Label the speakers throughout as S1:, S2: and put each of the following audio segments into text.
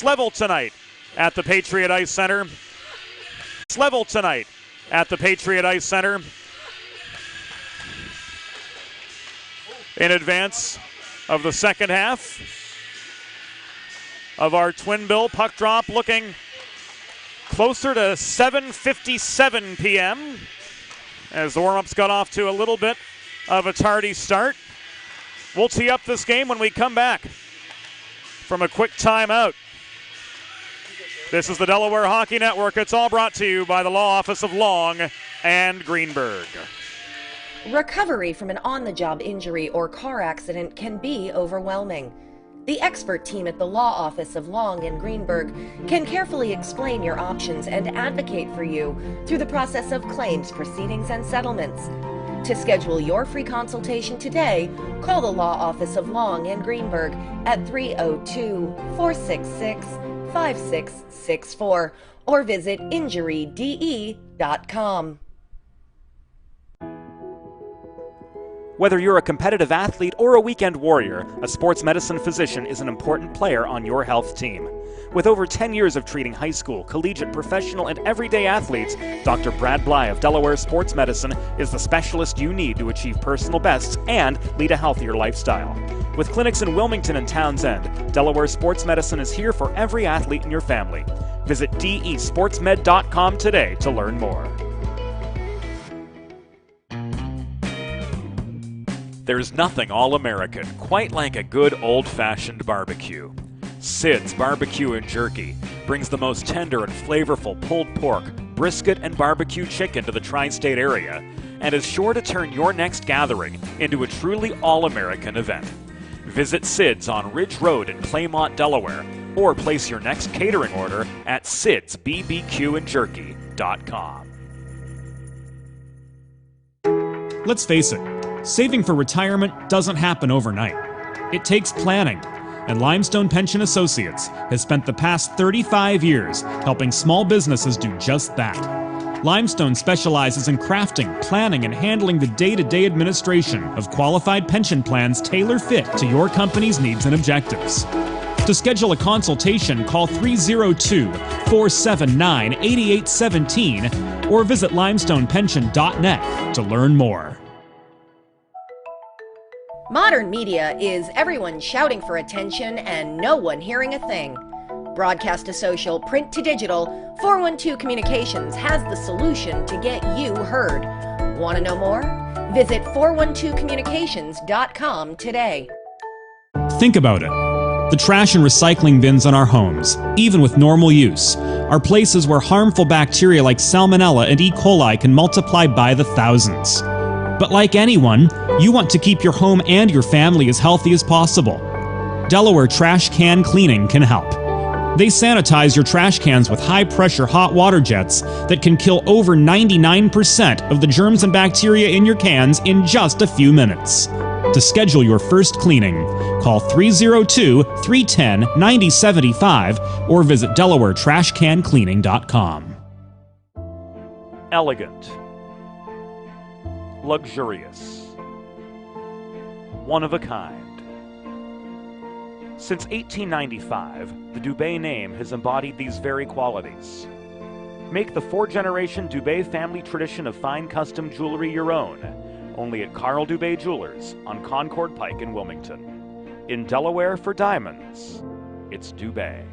S1: Level tonight at the Patriot Ice Center. Level tonight at the Patriot Ice Center. In advance of the second half of our twin bill puck drop, looking closer to 7:57 p.m. as the warm-ups got off to a little bit of a tardy start. We'll tee up this game when we come back from a quick timeout. This is the Delaware Hockey Network. It's all brought to you by the Law Office of Long and Greenberg.
S2: Recovery from an on-the-job injury or car accident can be overwhelming. The expert team at the Law Office of Long and Greenberg can carefully explain your options and advocate for you through the process of claims, proceedings, and settlements. To schedule your free consultation today, call the Law Office of Long and Greenberg at 302-466-5664 or visit injuryde.com.
S1: Whether you're a competitive athlete or a weekend warrior, a sports medicine physician is an important player on your health team. With over 10 years of treating high school, collegiate, professional, and everyday athletes, Dr. Brad Bly of Delaware Sports Medicine is the specialist you need to achieve personal bests and lead a healthier lifestyle. With clinics in Wilmington and Townsend, Delaware Sports Medicine is here for every athlete in your family. Visit desportsmed.com today to learn more. There's nothing all-American quite like a good old-fashioned barbecue. Sid's Barbecue and Jerky brings the most tender and flavorful pulled pork, brisket, and barbecue chicken to the tri-state area and is sure to turn your next gathering into a truly all-American event. Visit Sid's on Ridge Road in Claymont, Delaware, or place your next catering order at sidsbbqandjerky.com.
S3: Let's face it, saving for retirement doesn't happen overnight. It takes planning, and Limestone Pension Associates has spent the past 35 years helping small businesses do just that. Limestone specializes in crafting, planning, and handling the day-to-day administration of qualified pension plans tailor-fit to your company's needs and objectives. To schedule a consultation, call 302-479-8817 or visit limestonepension.net to learn more.
S2: Modern media is everyone shouting for attention and no one hearing a thing. Broadcast to social, print to digital, 412 Communications has the solution to get you heard. Want to know more? Visit 412communications.com today.
S3: Think about it. The trash and recycling bins in our homes, even with normal use, are places where harmful bacteria like Salmonella and E. coli can multiply by the thousands. But like anyone, you want to keep your home and your family as healthy as possible. Delaware Trash Can Cleaning can help. They sanitize your trash cans with high-pressure hot water jets that can kill over 99% of the germs and bacteria in your cans in just a few minutes. To schedule your first cleaning, call 302-310-9075 or visit DelawareTrashCanCleaning.com.
S1: Elegant. Luxurious. One of a kind. Since 1895, the Dubé name has embodied these very qualities. Make the four-generation Dubé family tradition of fine custom jewelry your own, only at Carl Dubé Jewelers on Concord Pike in Wilmington. In Delaware for diamonds, it's Dubé.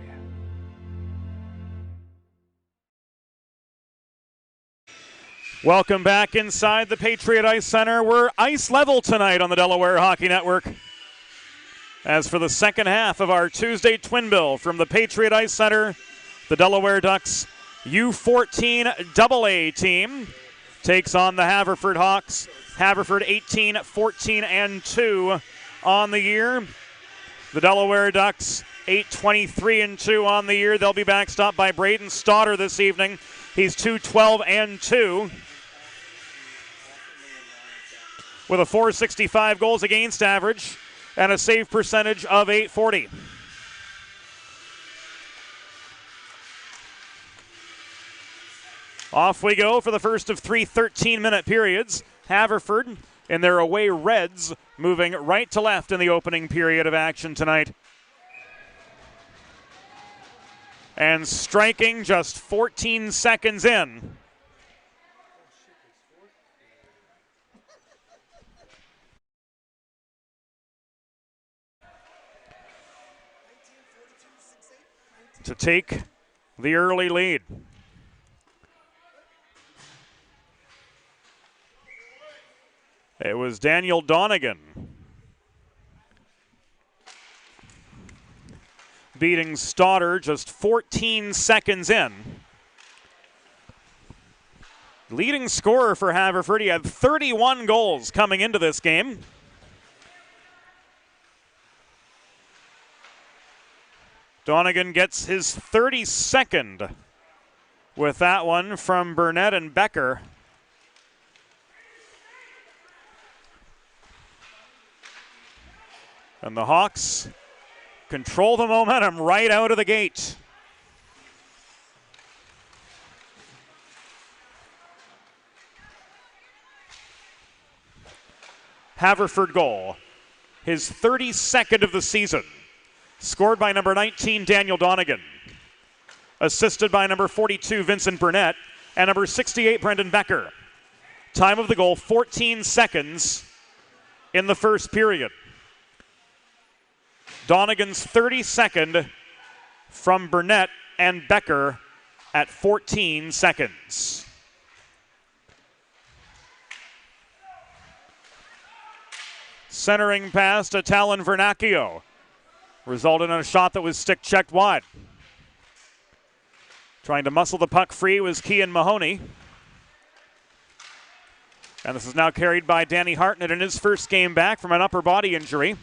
S1: Welcome back inside the Patriot Ice Center. We're ice level tonight on the Delaware Hockey Network. As for the second half of our Tuesday twin bill from the Patriot Ice Center, the Delaware Ducks U14 AA team takes on the Haverford Hawks. Haverford 18-14-2 on the year. The Delaware Ducks 8-23-2 on the year. They'll be backstopped by Braden Stoddard this evening. He's 2-12-2. With a .465 goals against average and a save percentage of .840. Off we go for the first of three 13-minute periods. Haverford in their away Reds moving right to left in the opening period of action tonight. And striking just 14 seconds in. To take the early lead. It was Daniel Donegan beating Stoddard just 14 seconds in. Leading scorer for Haverford, he had 31 goals coming into this game. Donegan gets his 32nd with that one from Burnett and Becker. And the Hawks control the momentum right out of the gate. Haverford goal, his 32nd of the season. Scored by number 19, Daniel Donegan. Assisted by number 42, Vincent Burnett, and number 68, Brendan Becker. Time of the goal, 14 seconds in the first period. Donegan's 32nd from Burnett and Becker at 14 seconds. Centering pass to Talon Vernacchio. Resulted in a shot that was stick-checked wide. Trying to muscle the puck free was Kean Mahoney. And this is now carried by Danny Hartnett in his first game back from an upper body injury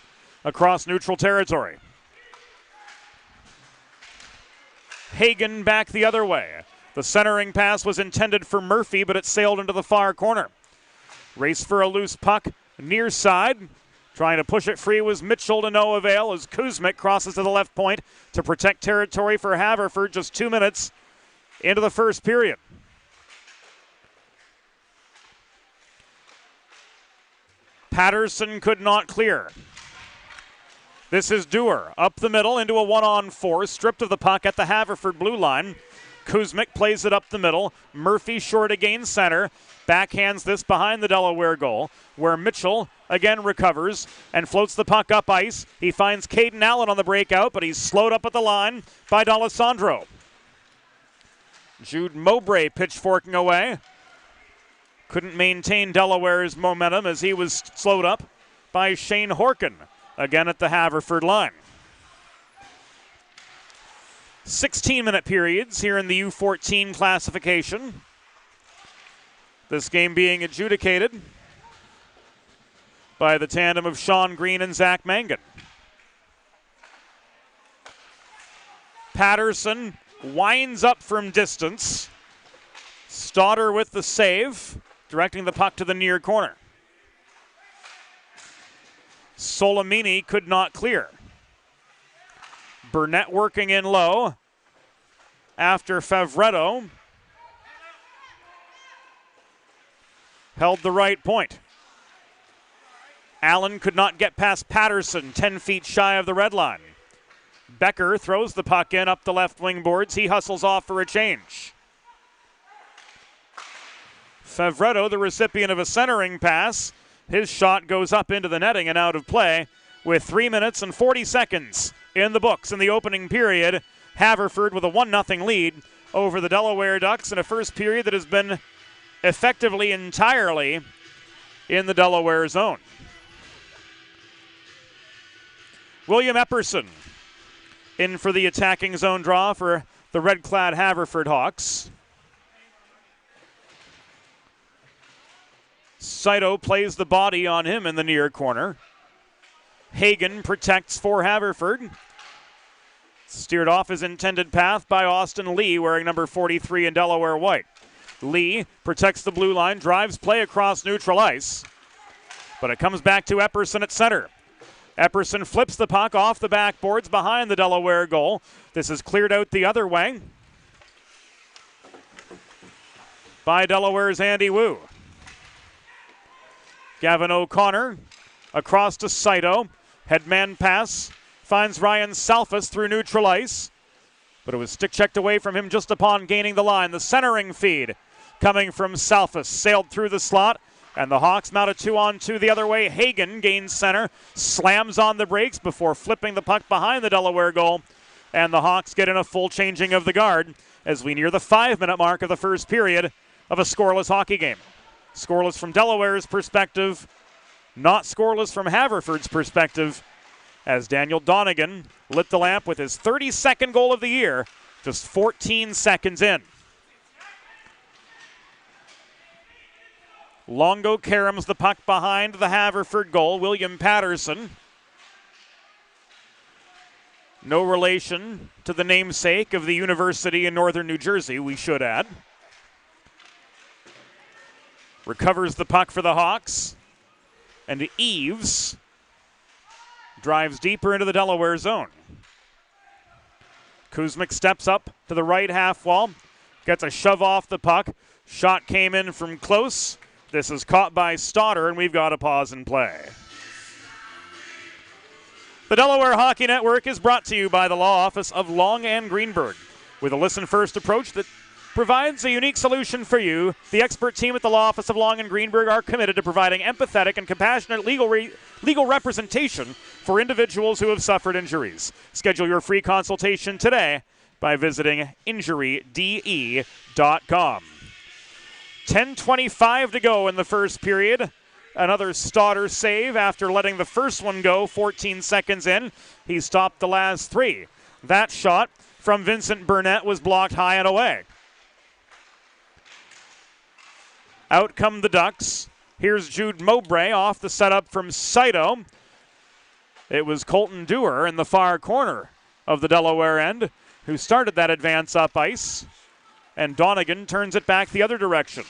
S1: across neutral territory. Hagen back the other way. The centering pass was intended for Murphy, but it sailed into the far corner. Race for a loose puck near side. Trying to push it free was Mitchell to no avail as Kuzmic crosses to the left point to protect territory for Haverford just 2 minutes into the first period. Patterson could not clear. This is Dewar up the middle into a 1-on-4, stripped of the puck at the Haverford blue line. Kuzmic plays it up the middle. Murphy short again center. Backhands this behind the Delaware goal, where Mitchell again recovers and floats the puck up ice. He finds Caden Allen on the breakout, but he's slowed up at the line by D'Alessandro. Jude Mowbray pitchforking away. Couldn't maintain Delaware's momentum as he was slowed up by Shane Horkin, again at the Haverford line. 16-minute periods here in the U14 classification. This game being adjudicated by the tandem of Sean Green and Zach Mangan. Patterson winds up from distance. Stoddard with the save, directing the puck to the near corner. Solomini could not clear. Burnett working in low after Favretto held the right point. Allen could not get past Patterson, 10 feet shy of the red line. Becker throws the puck in up the left wing boards. He hustles off for a change. Favretto, the recipient of a centering pass. His shot goes up into the netting and out of play with 3 minutes and 40 seconds in the books in the opening period. Haverford with a 1-0 lead over the Delaware Ducks in a first period that has been effectively entirely in the Delaware zone. William Epperson in for the attacking zone draw for the red-clad Haverford Hawks. Saito plays the body on him in the near corner. Hagen protects for Haverford. Steered off his intended path by Austin Lee, wearing number 43 in Delaware white. Lee protects the blue line, drives play across neutral ice, but it comes back to Epperson at center. Epperson flips the puck off the backboards behind the Delaware goal. This is cleared out the other way by Delaware's Andy Wu. Gavin O'Connor across to Saito. Headman pass finds Ryan Salfas through neutral ice. but it was stick checked away from him just upon gaining the line. The centering feed coming from Salfus sailed through the slot, and the Hawks mounted 2-on-2 the other way. Hagen gains center, slams on the brakes before flipping the puck behind the Delaware goal, and the Hawks get in a full changing of the guard as we near the 5-minute mark of the first period of a scoreless hockey game. Scoreless from Delaware's perspective, not scoreless from Haverford's perspective, as Daniel Donegan lit the lamp with his 32nd goal of the year, just 14 seconds in. Longo caroms the puck behind the Haverford goal. William Patterson, no relation to the namesake of the university in northern New Jersey, we should add. Recovers the puck for the Hawks, and Eves drives deeper into the Delaware zone. Kuzmic steps up to the right half wall, gets a shove off the puck. Shot came in from close. This is caught by Stoddard, and we've got a pause in play. The Delaware Hockey Network is brought to you by the law office of Long and Greenberg. With a listen-first approach that provides a unique solution for you, the expert team at the law office of Long and Greenberg are committed to providing empathetic and compassionate legal representation for individuals who have suffered injuries. Schedule your free consultation today by visiting injuryde.com. 10:25 to go in the first period. Another Stoddard save after letting the first one go 14 seconds in. He stopped the last three. That shot from Vincent Burnett was blocked high and away. Out come the Ducks. Here's Jude Mowbray off the setup from Saito. It was Colton Dewar in the far corner of the Delaware end who started that advance up ice. And Donegan turns it back the other direction.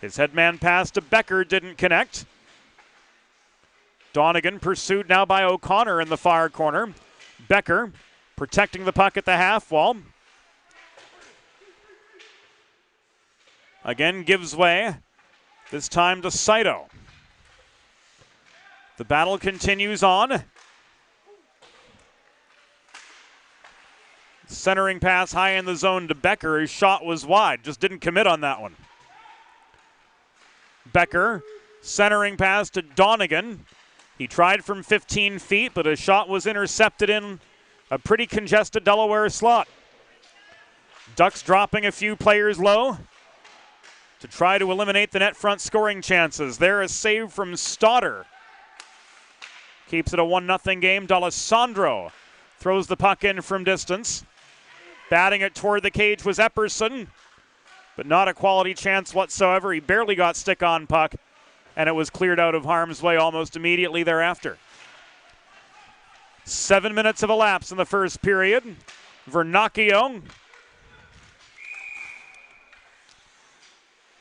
S1: His headman pass to Becker didn't connect. Donegan pursued now by O'Connor in the far corner. Becker protecting the puck at the half wall. Again gives way, this time to Saito. The battle continues on. Centering pass high in the zone to Becker. His shot was wide, just didn't commit on that one. Becker, centering pass to Donegan. He tried from 15 feet, but his shot was intercepted in a pretty congested Delaware slot. Ducks dropping a few players low to try to eliminate the net front scoring chances. There a save from Stoddard. Keeps it a 1-0 game. D'Alessandro throws the puck in from distance. Batting it toward the cage was Epperson, but not a quality chance whatsoever. He barely got stick on puck, and it was cleared out of harm's way almost immediately thereafter. 7 minutes have elapsed in the first period. Vernacchio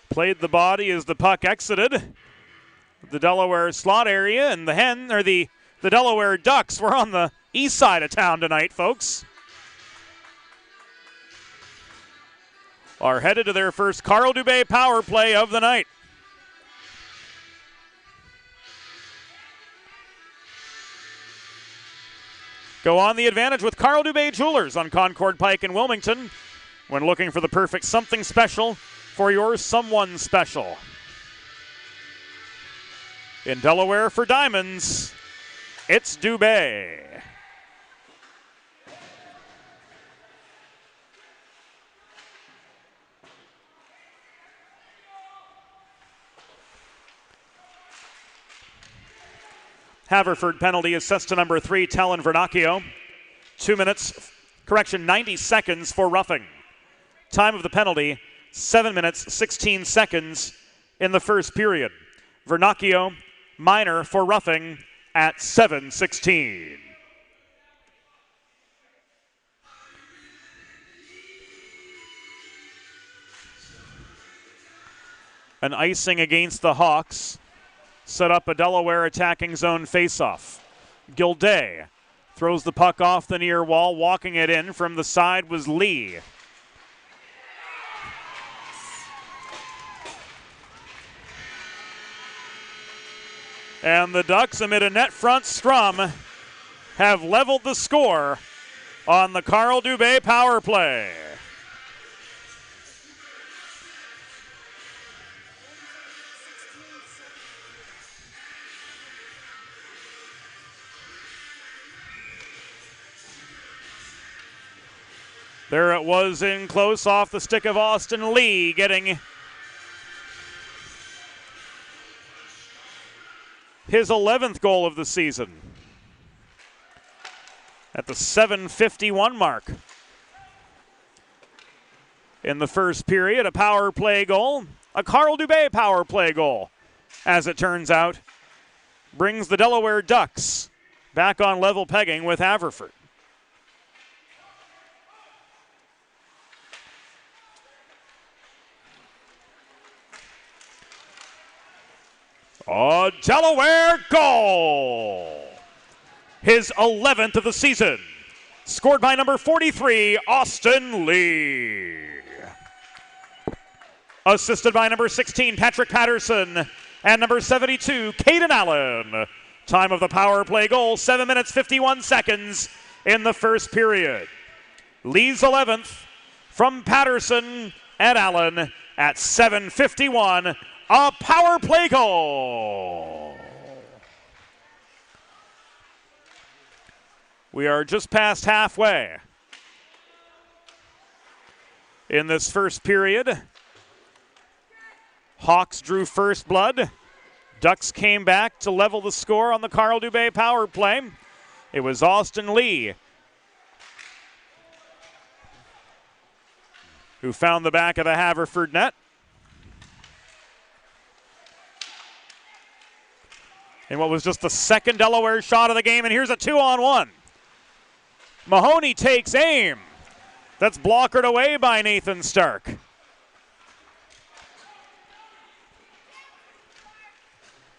S1: played the body as the puck exited the Delaware slot area, and the Delaware Ducks were on the east side of town tonight, folks. Are headed to their first Carl Dubé power play of the night. Go on the advantage with Carl Dubé Jewelers on Concord Pike in Wilmington when looking for the perfect something special for your someone special. In Delaware for diamonds, it's Dubé. Haverford penalty assessed to number 3, Talon Vernacchio. 90 seconds for roughing. Time of the penalty, 7 minutes, 16 seconds in the first period. Vernacchio, minor for roughing at 7:16. An icing against the Hawks set up a Delaware attacking zone faceoff. Gilday throws the puck off the near wall. Walking it in from the side was Lee. And the Ducks, amid a net front scrum, have leveled the score on the Carl Dubé power play. There it was in close off the stick of Austin Lee, getting his 11th goal of the season at the 7:51 mark. In the first period, a power play goal, a Carl Dubé power play goal, as it turns out, brings the Delaware Ducks back on level pegging with Haverford. A Delaware goal! His 11th of the season. Scored by number 43, Austin Lee. Assisted by number 16, Patrick Patterson, and number 72, Caden Allen. Time of the power play goal, 7 minutes, 51 seconds in the first period. Lee's 11th from Patterson and Allen at 7:51. A power play goal. We are just past halfway in this first period. Hawks drew first blood. Ducks came back to level the score on the Carl Dubé power play. It was Austin Lee who found the back of the Haverford net. In what was just the second Delaware shot of the game, and here's a 2-on-1. Mahoney takes aim. That's blockered away by Nathan Stark.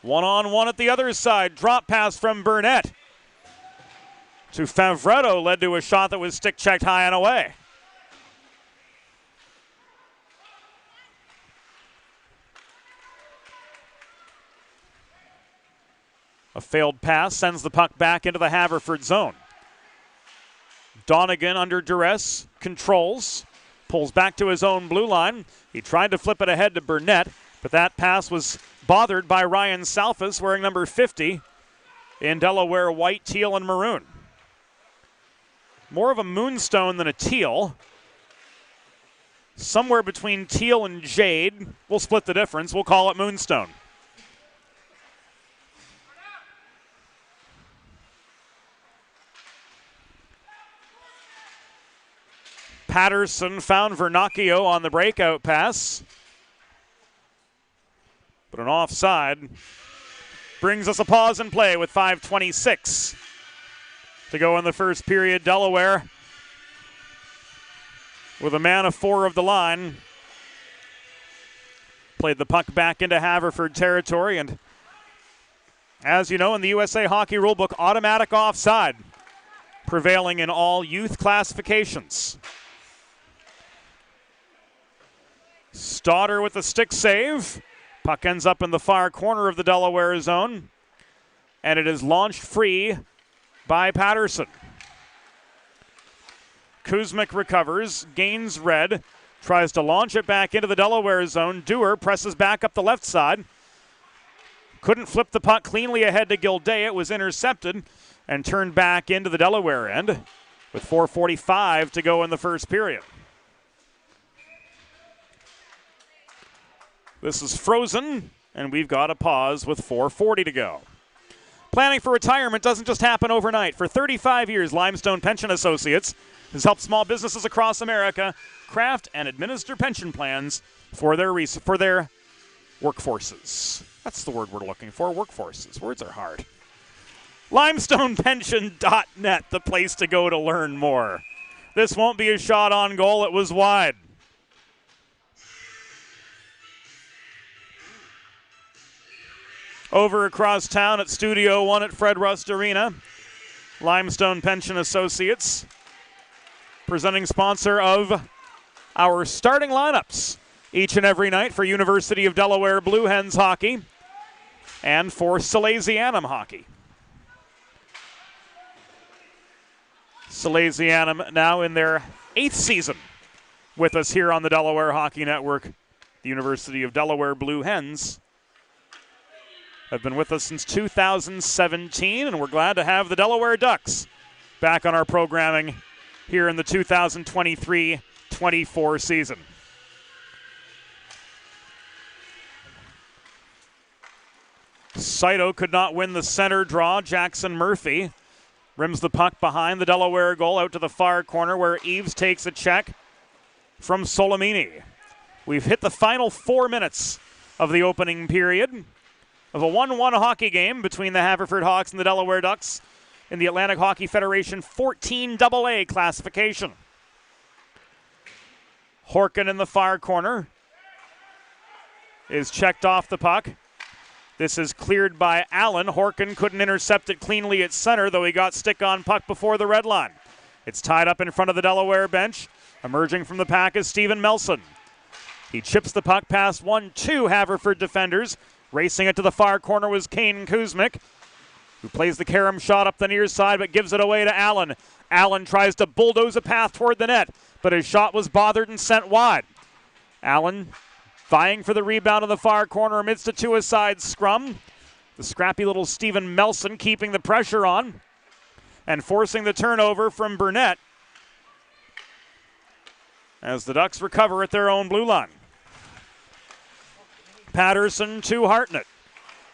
S1: One-on-one at the other side. Drop pass from Burnett to Favretto led to a shot that was stick-checked high and away. A failed pass sends the puck back into the Haverford zone. Donegan under duress, controls, pulls back to his own blue line. He tried to flip it ahead to Burnett, but that pass was bothered by Ryan Salfas, wearing number 50 in Delaware white, teal, and maroon. More of a moonstone than a teal. Somewhere between teal and jade. We'll split the difference. We'll call it moonstone. Patterson found Vernacchio on the breakout pass. But an offside brings us a pause in play with 5:26 to go in the first period. Delaware with a man of 4 of the line played the puck back into Haverford territory, and as you know, in the USA Hockey Rulebook, automatic offside prevailing in all youth classifications. Stodder with the stick save. Puck ends up in the far corner of the Delaware zone, and it is launched free by Patterson. Kuzmic recovers, gains red, tries to launch it back into the Delaware zone. Dewar presses back up the left side. Couldn't flip the puck cleanly ahead to Gilday. It was intercepted and turned back into the Delaware end with 4:45 to go in the first period. This is frozen, and we've got a pause with 4:40 to go. Planning for retirement doesn't just happen overnight. For 35 years, Limestone Pension Associates has helped small businesses across America craft and administer pension plans for their workforces. That's the word we're looking for, workforces. Words are hard. LimestonePension.net, the place to go to learn more. This won't be a shot on goal. It was wide. Over across town at Studio 1 at Fred Rust Arena, Limestone Pension Associates, presenting sponsor of our starting lineups each and every night for University of Delaware Blue Hens hockey and for Salesianum hockey. Salesianum now in their 8th season with us here on the Delaware Hockey Network. The University of Delaware Blue Hens have been with us since 2017, and we're glad to have the Delaware Ducks back on our programming here in the 2023-24 season. Saito could not win the center draw. Jackson Murphy rims the puck behind the Delaware goal out to the far corner where Eves takes a check from Solomini. We've hit the final 4 minutes of the opening period of a 1-1 hockey game between the Haverford Hawks and the Delaware Ducks in the Atlantic Hockey Federation 14 AA classification. Horkin in the far corner is checked off the puck. This is cleared by Allen. Horkin couldn't intercept it cleanly at center, though he got stick on puck before the red line. It's tied up in front of the Delaware bench. Emerging from the pack is Steven Melson. He chips the puck past 1-2 Haverford defenders. Racing it to the far corner was Kane Kuzmic, who plays the carom shot up the near side but gives it away to Allen. Allen tries to bulldoze a path toward the net, but his shot was bothered and sent wide. Allen vying for the rebound in the far corner amidst a two-a-side scrum. The scrappy little Steven Melson keeping the pressure on and forcing the turnover from Burnett as the Ducks recover at their own blue line. Patterson to Hartnett.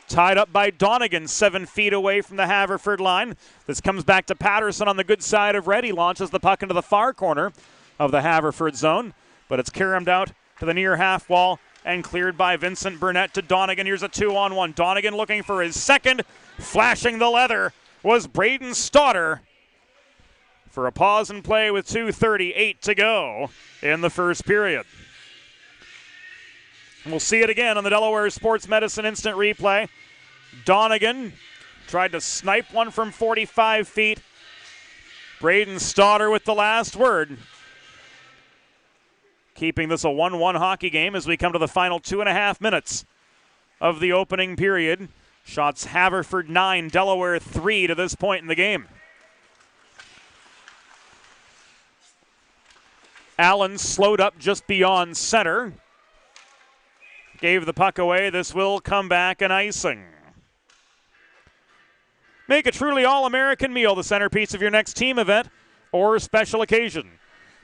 S1: Tied up by Donegan, 7 feet away from the Haverford line. This comes back to Patterson on the good side of red. He launches the puck into the far corner of the Haverford zone, but it's caromed out to the near half wall and cleared by Vincent Burnett to Donegan. Here's a 2-on-1. Donegan looking for his second. Flashing the leather was Braden Stodder for a pause and play with 2:38 to go in the first period. We'll see it again on the Delaware Sports Medicine Instant Replay. Donegan tried to snipe one from 45 feet. Braden Stodder with the last word. Keeping this a 1-1 hockey game as we come to the final 2.5 minutes of the opening period. Shots Haverford 9, Delaware 3 to this point in the game. Allen slowed up just beyond center. Gave the puck away. This will come back an icing. Make a truly all-American meal the centerpiece of your next team event or special occasion.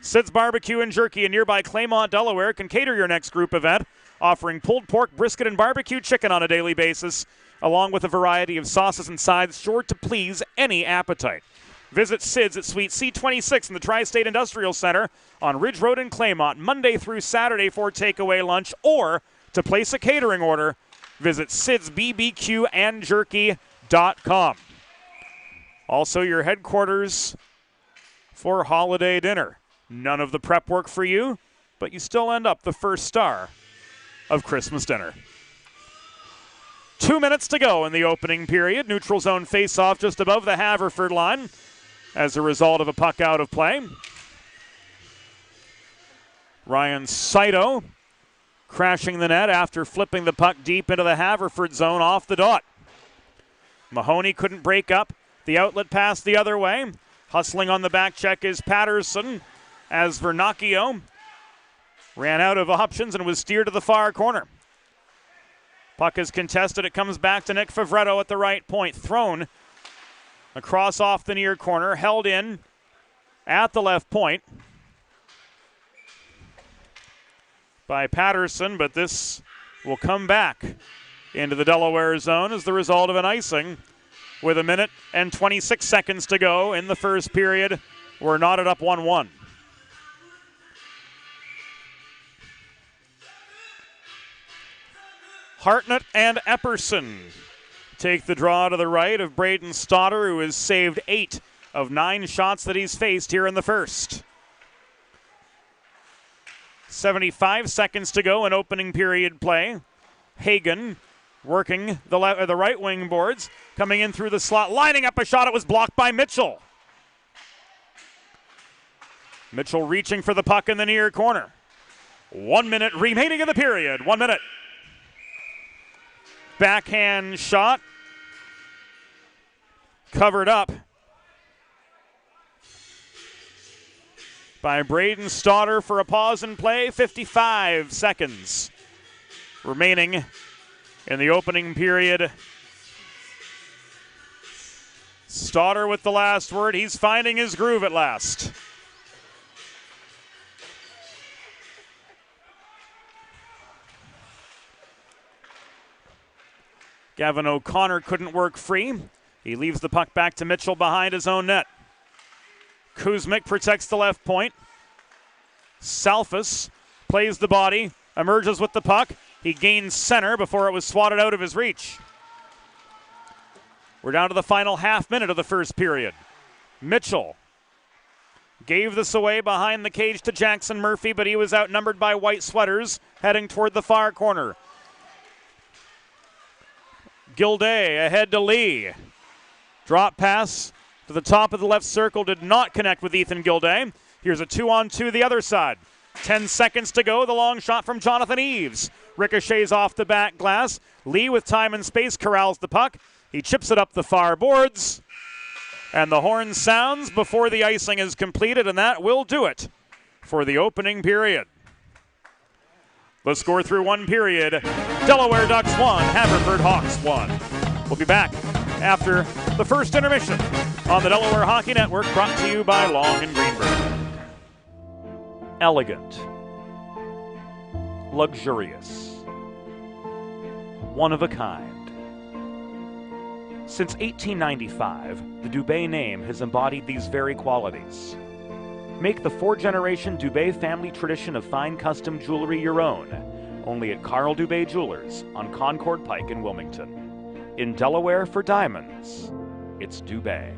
S1: Sid's Barbecue and Jerky in nearby Claymont, Delaware can cater your next group event, offering pulled pork, brisket, and barbecue chicken on a daily basis, along with a variety of sauces and sides sure to please any appetite. Visit Sid's at Suite C26 in the Tri-State Industrial Center on Ridge Road in Claymont, Monday through Saturday for takeaway lunch, or to place a catering order, visit sidsbbqandjerky.com. Also, your headquarters for holiday dinner. None of the prep work for you, but you still end up the first star of Christmas dinner. 2 minutes to go in the opening period. Neutral zone face-off just above the Haverford line as a result of a puck out of play. Ryan Saito crashing the net after flipping the puck deep into the Haverford zone off the dot. Mahoney couldn't break up the outlet pass the other way. Hustling on the back check is Patterson as Vernacchio ran out of options and was steered to the far corner. Puck is contested. It comes back to Nick Favretto at the right point. Thrown across off the near corner. Held in at the left point by Patterson, but this will come back into the Delaware zone as the result of an icing with 1 minute and 26 seconds to go in the first period. We're knotted up 1-1. Hartnett and Epperson take the draw to the right of Braden Stodder, who has saved 8 of 9 shots that he's faced here in the first. 75 seconds to go in opening period play. Hagen working the right wing boards, coming in through the slot, lining up a shot. It was blocked by Mitchell. Mitchell reaching for the puck in the near corner. 1 minute remaining in the period. 1 minute. Backhand shot. Covered up by Braden Stoddard for a pause in play. 55 seconds remaining in the opening period. Stoddard with the last word. He's finding his groove at last. Gavin O'Connor couldn't work free. He leaves the puck back to Mitchell behind his own net. Kuzmic protects the left point. Salfas plays the body, emerges with the puck. He gains center before it was swatted out of his reach. We're down to the final half minute of the first period. Mitchell gave this away behind the cage to Jackson Murphy, but he was outnumbered by white sweaters heading toward the far corner. Gilday ahead to Lee. Drop pass to the top of the left circle did not connect with Ethan Gilday. Here's a 2-on-2 the other side. 10 seconds to go. The long shot from Jonathan Eves. Ricochets off the back glass. Lee with time and space corrals the puck. He chips it up the far boards. And the horn sounds before the icing is completed, and that will do it for the opening period. The score through one period, Delaware Ducks 1, Haverford Hawks 1. We'll be back after the first intermission on the Delaware Hockey Network, brought to you by Long and Greenberg. Elegant, luxurious, one of a kind. Since 1895, the Dubé name has embodied these very qualities. Make the four-generation Dubé family tradition of fine custom jewelry your own, only at Carl Dubé Jewelers on Concord Pike in Wilmington. In Delaware for diamonds, it's Dubé.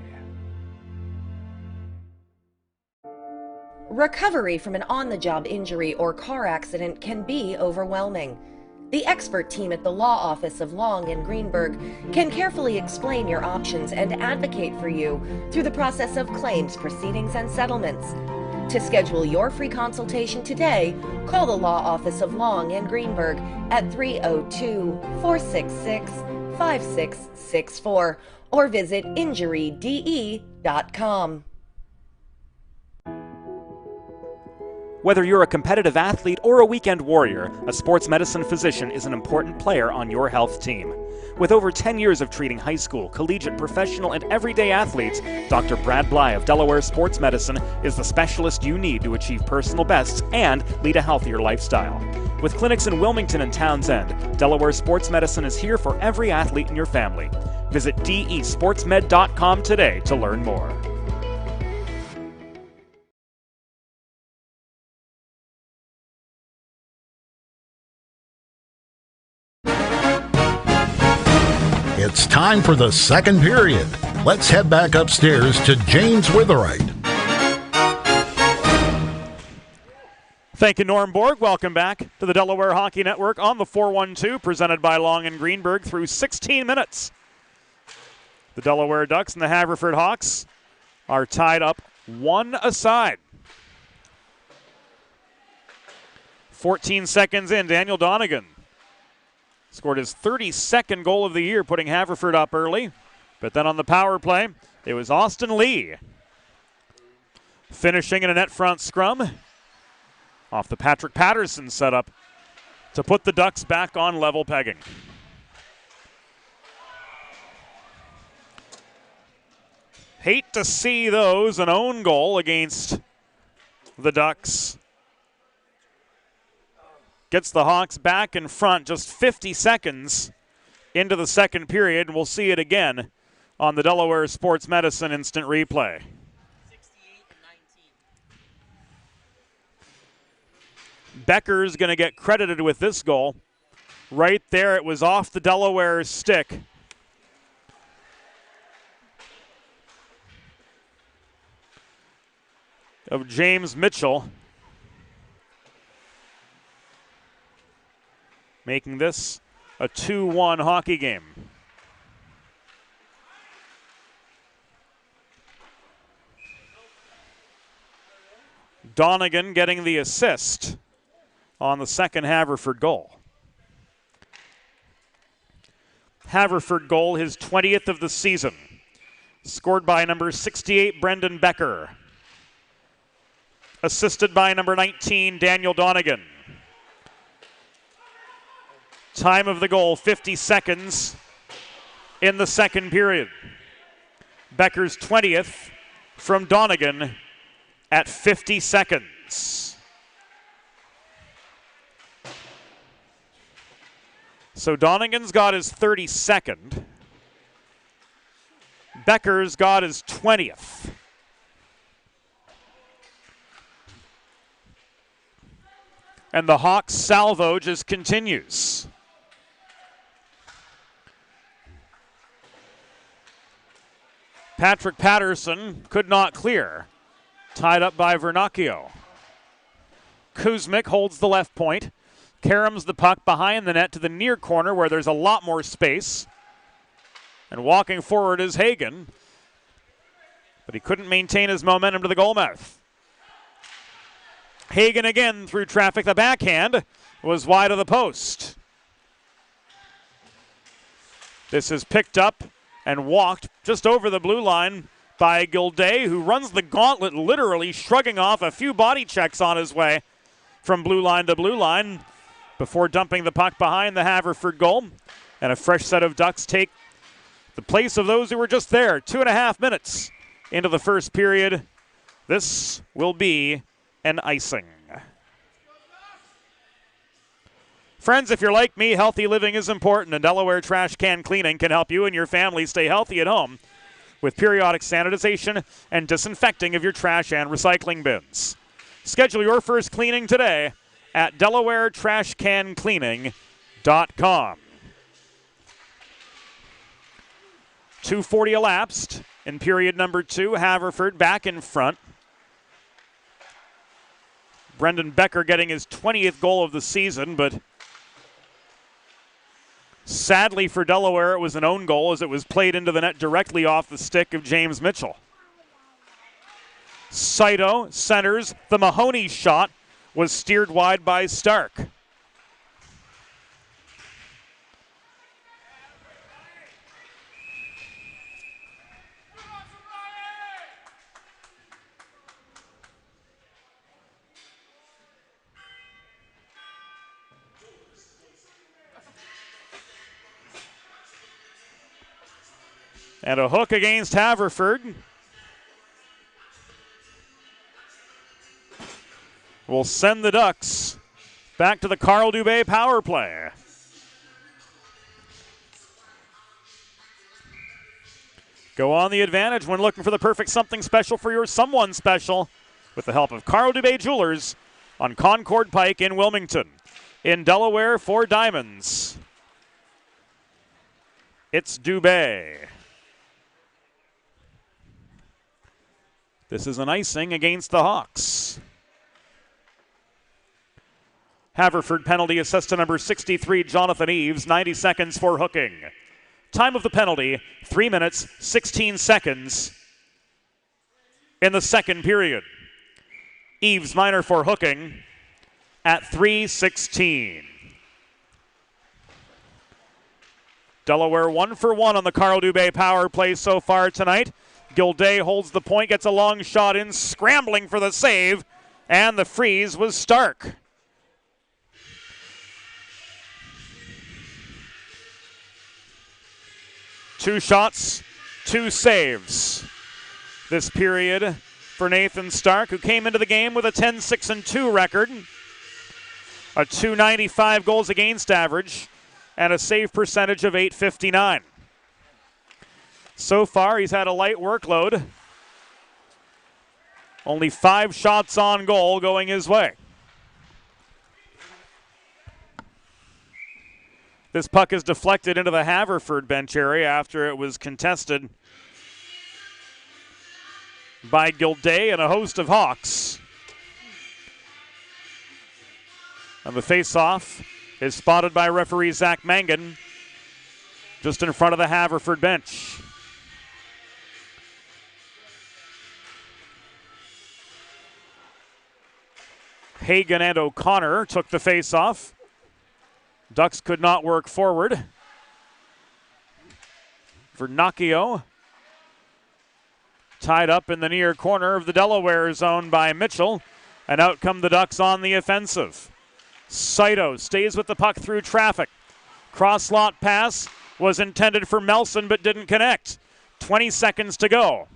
S2: Recovery from an on-the-job injury or car accident can be overwhelming. The expert team at the law office of Long and Greenberg can carefully explain your options and advocate for you through the process of claims, proceedings, and settlements. To schedule your free consultation today, call the law office of Long and Greenberg at 302-466-5664 or visit injuryde.com.
S1: Whether you're a competitive athlete or a weekend warrior, a sports medicine physician is an important player on your health team. With over 10 years of treating high school, collegiate, professional, and everyday athletes, Dr. Brad Bly of Delaware Sports Medicine is the specialist you need to achieve personal bests and lead a healthier lifestyle. With clinics in Wilmington and Townsend, Delaware Sports Medicine is here for every athlete in your family. Visit desportsmed.com today to learn more.
S4: It's time for the second period. Let's head back upstairs to James Witherite.
S1: Thank you, Norm Borg. Welcome back to the Delaware Hockey Network on the 412, presented by Long and Greenberg through 16 minutes. The Delaware Ducks and the Haverford Hawks are tied up one aside. 14 seconds in, Daniel Donegan scored his 32nd goal of the year, putting Haverford up early. But then on the power play, it was Austin Lee finishing in a net front scrum off the Patrick Patterson setup to put the Ducks back on level pegging. Hate to see those, an own goal against the Ducks. Gets the Hawks back in front just 50 seconds into the second period, and we'll see it again on the Delaware Sports Medicine instant replay. 68-19. Becker's going to get credited with this goal. Right there, it was off the Delaware stick. Of James Mitchell. Making this a 2-1 hockey game. Donegan getting the assist on the second Haverford goal. Haverford goal, his 20th of the season. Scored by number 68, Brendan Becker. assisted by number 19, Daniel Donegan. Time of the goal, 50 seconds in the second period. Becker's 20th from Donegan at 50 seconds. So Donegan's got his 32nd. Becker's got his 20th. And the Hawks salvo just continues. Patrick Patterson could not clear. Tied up by Vernacchio. Kuzmic holds the left point. Karams the puck behind the net to the near corner where there's a lot more space. And walking forward is Hagen. But he couldn't maintain his momentum to the goal mouth. Hagen again through traffic. The backhand was wide of the post. This is picked up and walked just over the blue line by Gilday, who runs the gauntlet, literally shrugging off a few body checks on his way from blue line to blue line before dumping the puck behind the Haverford goal. And a fresh set of Ducks take the place of those who were just there. 2.5 minutes into the first period. This will be an icing. Friends, if you're like me, healthy living is important, and Delaware Trash Can Cleaning can help you and your family stay healthy at home with periodic sanitization and disinfecting of your trash and recycling bins. Schedule your first cleaning today at DelawareTrashCanCleaning.com. 2:40 elapsed in period number 2. Haverford back in front. Brendan Becker getting his 20th goal of the season, but sadly for Delaware, it was an own goal as it was played into the net directly off the stick of James Mitchell. Saito centers. The Mahoney shot was steered wide by Stark. And a hook against Haverford. Will send the Ducks back to the Carl Dubé power play. Go on the advantage when looking for the perfect something special for your someone special with the help of Carl Dubé Jewelers on Concord Pike in Wilmington. In Delaware, for diamonds, it's Dubé. This is an icing against the Hawks. Haverford penalty assist to number 63, Jonathan Eves, 90 seconds for hooking. Time of the penalty, 3 minutes, 16 seconds in the second period. Eves minor for hooking at 3:16. Delaware 1 for 1 on the Carl Dubé power play so far tonight. Gilday holds the point, gets a long shot in, scrambling for the save, and the freeze was Stark. Two shots, two saves this period for Nathan Stark, who came into the game with a 10-6-2 record, a .295 goals against average, and a save percentage of .859. So far, he's had a light workload. Only 5 shots on goal going his way. This puck is deflected into the Haverford bench area after it was contested by Gilday and a host of Hawks. And the face-off is spotted by referee Zach Mangan just in front of the Haverford bench. Hagen and O'Connor took the face-off. Ducks could not work forward. Vernacchio tied up in the near corner of the Delaware zone by Mitchell. And out come the Ducks on the offensive. Saito stays with the puck through traffic. Cross-lot pass was intended for Melson but didn't connect. 20 seconds to go.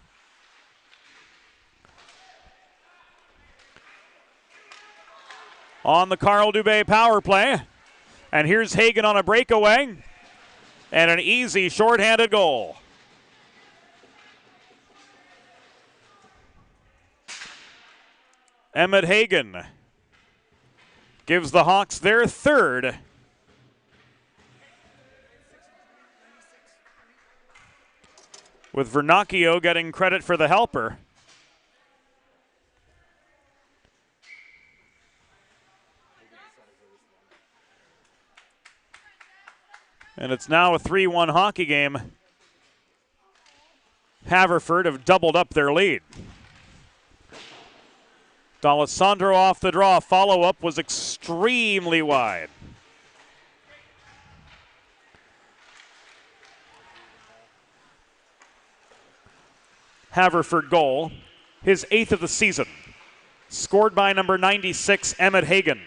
S1: On the Carl Dubé power play. And here's Hagen on a breakaway. And an easy shorthanded goal. Emmett Hagen gives the Hawks their third. With Vernacchio getting credit for the helper. And it's now a 3-1 hockey game. Haverford have doubled up their lead. D'Alessandro off the draw. Follow-up was extremely wide. Haverford goal, his 8th of the season. Scored by number 96, Emmett Hagen.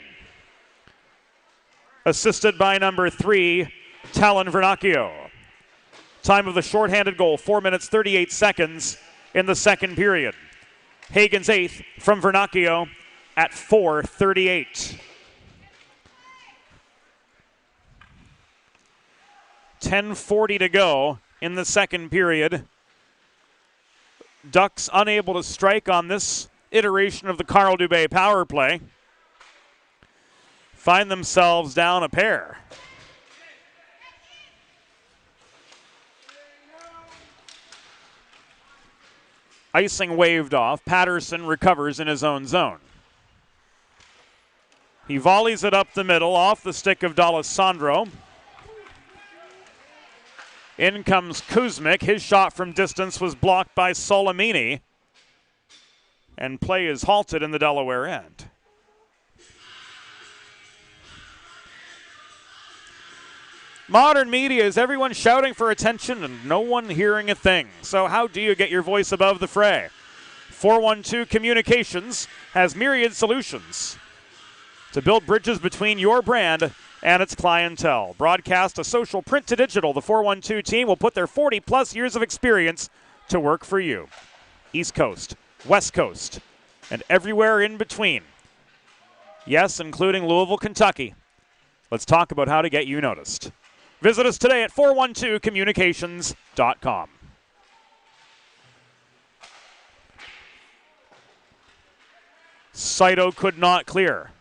S1: Assisted by number 3, Talon Vernacchio. Time of the shorthanded goal, 4 minutes 38 seconds in the second period. Hagen's 8th from Vernacchio at 4:38. 10:40 to go in the second period. Ducks unable to strike on this iteration of the Carl Dubé power play. Find themselves down a pair. Icing waved off. Patterson recovers in his own zone. He volleys it up the middle off the stick of D'Alessandro. In comes Kuzmic. His shot from distance was blocked by Solimini. And play is halted in the Delaware end. Modern media is everyone shouting for attention and no one hearing a thing. So how do you get your voice above the fray? 412 Communications has myriad solutions to build bridges between your brand and its clientele. Broadcast to social, print to digital. The 412 team will put their 40-plus years of experience to work for you. East Coast, West Coast, and everywhere in between. Yes, including Louisville, Kentucky. Let's talk about how to get you noticed. Visit us today at 412communications.com. Saito could not clear.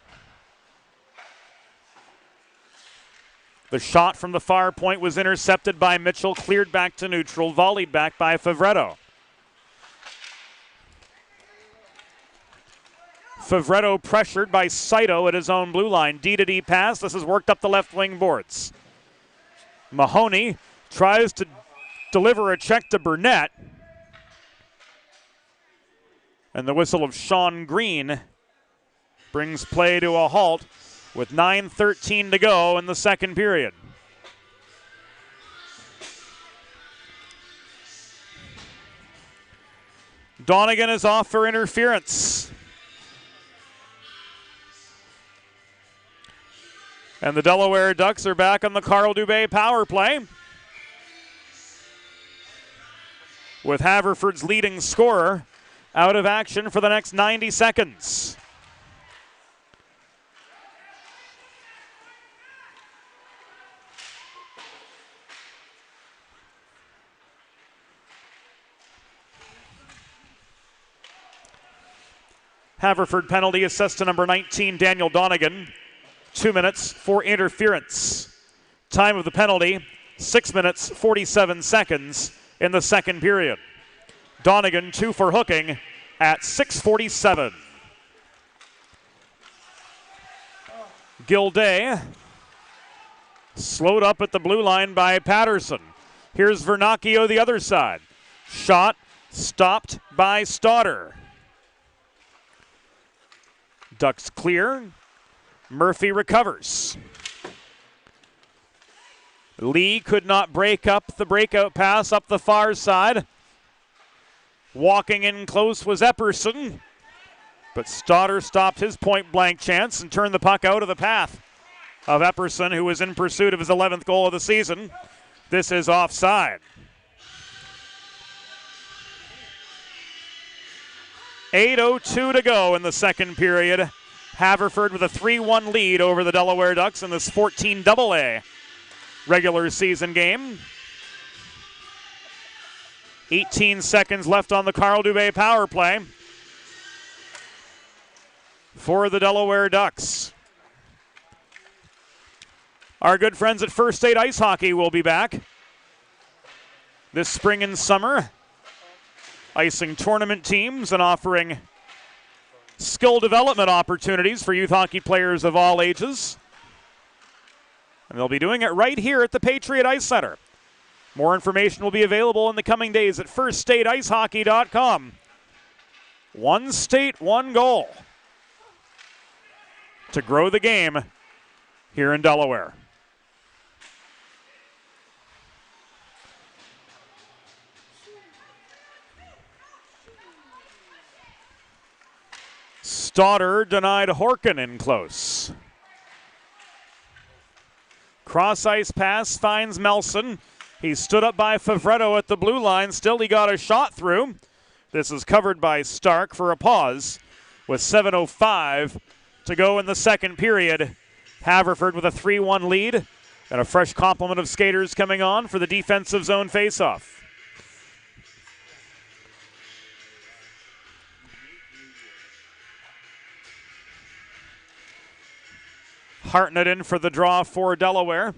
S1: The shot from the far point was intercepted by Mitchell, cleared back to neutral, volleyed back by Favretto. Favretto pressured by Saito at his own blue line. D-to-D pass. This has worked up the left wing boards. Mahoney tries to deliver a check to Burnett. And the whistle of Sean Green brings play to a halt with 9:13 to go in the second period. Donegan is off for interference. And the Delaware Ducks are back on the Carl Dubé power play, with Haverford's leading scorer out of action for the next 90 seconds. Haverford penalty assessed to number 19, Daniel Donegan. 2 minutes for interference. Time of the penalty, 6 minutes, 47 seconds in the second period. Donegan 2 for hooking at 6:47. Gilday slowed up at the blue line by Patterson. Here's Vernacchio the other side. Shot stopped by Stodder. Ducks clear. Murphy recovers. Lee could not break up the breakout pass up the far side. Walking in close was Epperson. But Stoddard stopped his point-blank chance and turned the puck out of the path of Epperson, who was in pursuit of his 11th goal of the season. This is offside. 8:02 to go in the second period. Haverford with a 3-1 lead over the Delaware Ducks in this 14 AA regular season game. 18 seconds left on the Carl Dubé power play for the Delaware Ducks. Our good friends at First State Ice Hockey will be back this spring and summer, icing tournament teams and offering skill development opportunities for youth hockey players of all ages. And they'll be doing it right here at the Patriot Ice Center. More information will be available in the coming days at firststateicehockey.com. One state, one goal to grow the game here in Delaware. Stoddard denied Horkin in close. Cross ice pass finds Melson. He stood up by Favretto at the blue line. Still, he got a shot through. This is covered by Stark for a pause with 7:05 to go in the second period. Haverford with a 3-1 lead and a fresh complement of skaters coming on for the defensive zone faceoff. Hartnett in for the draw for Delaware.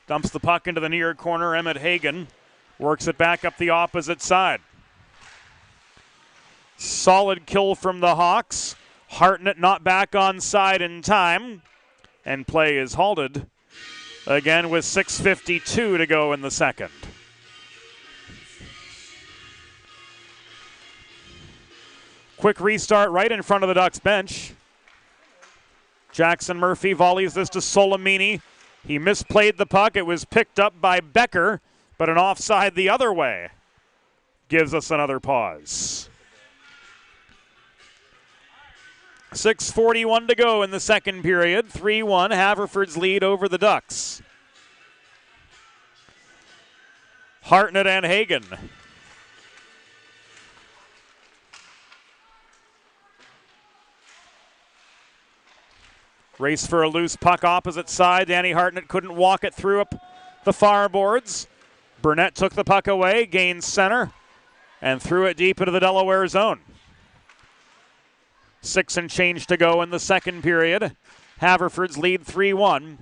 S1: Dumps the puck into the near corner. Emmett Hagan works it back up the opposite side. Solid kill from the Hawks. Hartnett not back on side in time. And play is halted again with 6:52 to go in the second. Quick restart right in front of the Ducks bench. Jackson Murphy volleys this to Solomini. He misplayed the puck. It was picked up by Becker, but an offside the other way gives us another pause. 6:41 to go in the second period. 3-1, Haverford's lead over the Ducks. Hartnett and Hagan. Race for a loose puck opposite side. Danny Hartnett couldn't walk it through up the far boards. Burnett took the puck away, gained center, and threw it deep into the Delaware zone. 6 and change to go in the second period. Haverford's lead 3-1.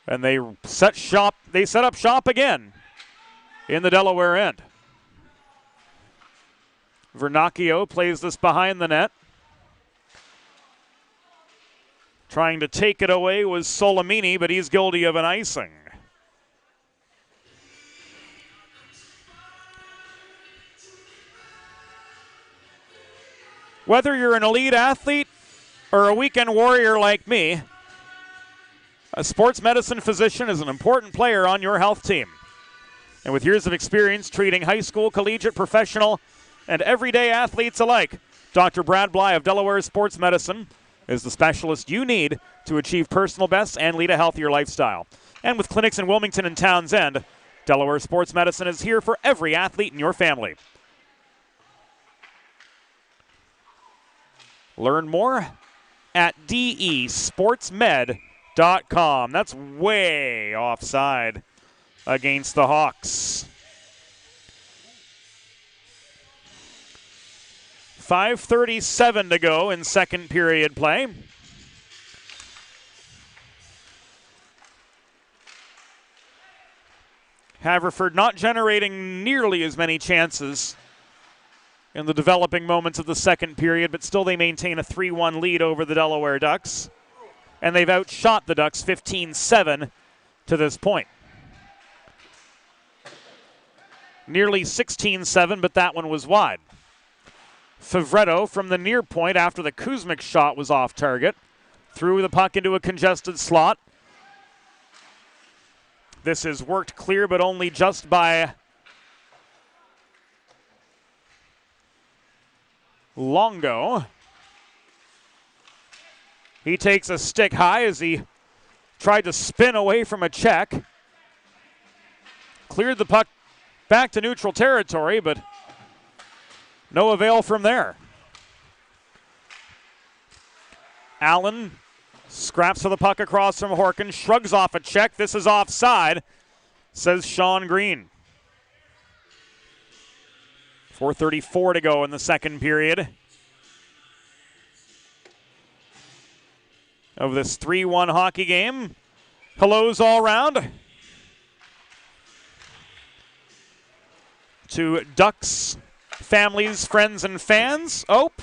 S1: And they set up shop again in the Delaware end. Vernacchio plays this behind the net. Trying to take it away was Solomini, but he's guilty of an icing. Whether you're an elite athlete or a weekend warrior like me, a sports medicine physician is an important player on your health team. And with years of experience treating high school, collegiate, professional, and everyday athletes alike, Dr. Brad Bly of Delaware Sports Medicine is the specialist you need to achieve personal best and lead a healthier lifestyle. And with clinics in Wilmington and Townsend, Delaware Sports Medicine is here for every athlete in your family. Learn more at desportsmed.com. That's way offside against the Hawks. 5:37 to go in second period play. Haverford not generating nearly as many chances in the developing moments of the second period, but still they maintain a 3-1 lead over the Delaware Ducks. And they've outshot the Ducks 15-7 to this point. Nearly 16-7, but that one was wide. Favretto from the near point after the Kuzmik shot was off target. Threw the puck into a congested slot. This is worked clear, but only just by Longo. He takes a stick high as he tried to spin away from a check. Cleared the puck back to neutral territory, but no avail from there. Allen scraps for the puck across from Horkin, shrugs off a check. This is offside, says Sean Green. 4:34 to go in the second period of this 3-1 hockey game. Hellos all around to Ducks, families, friends, and fans. Ope.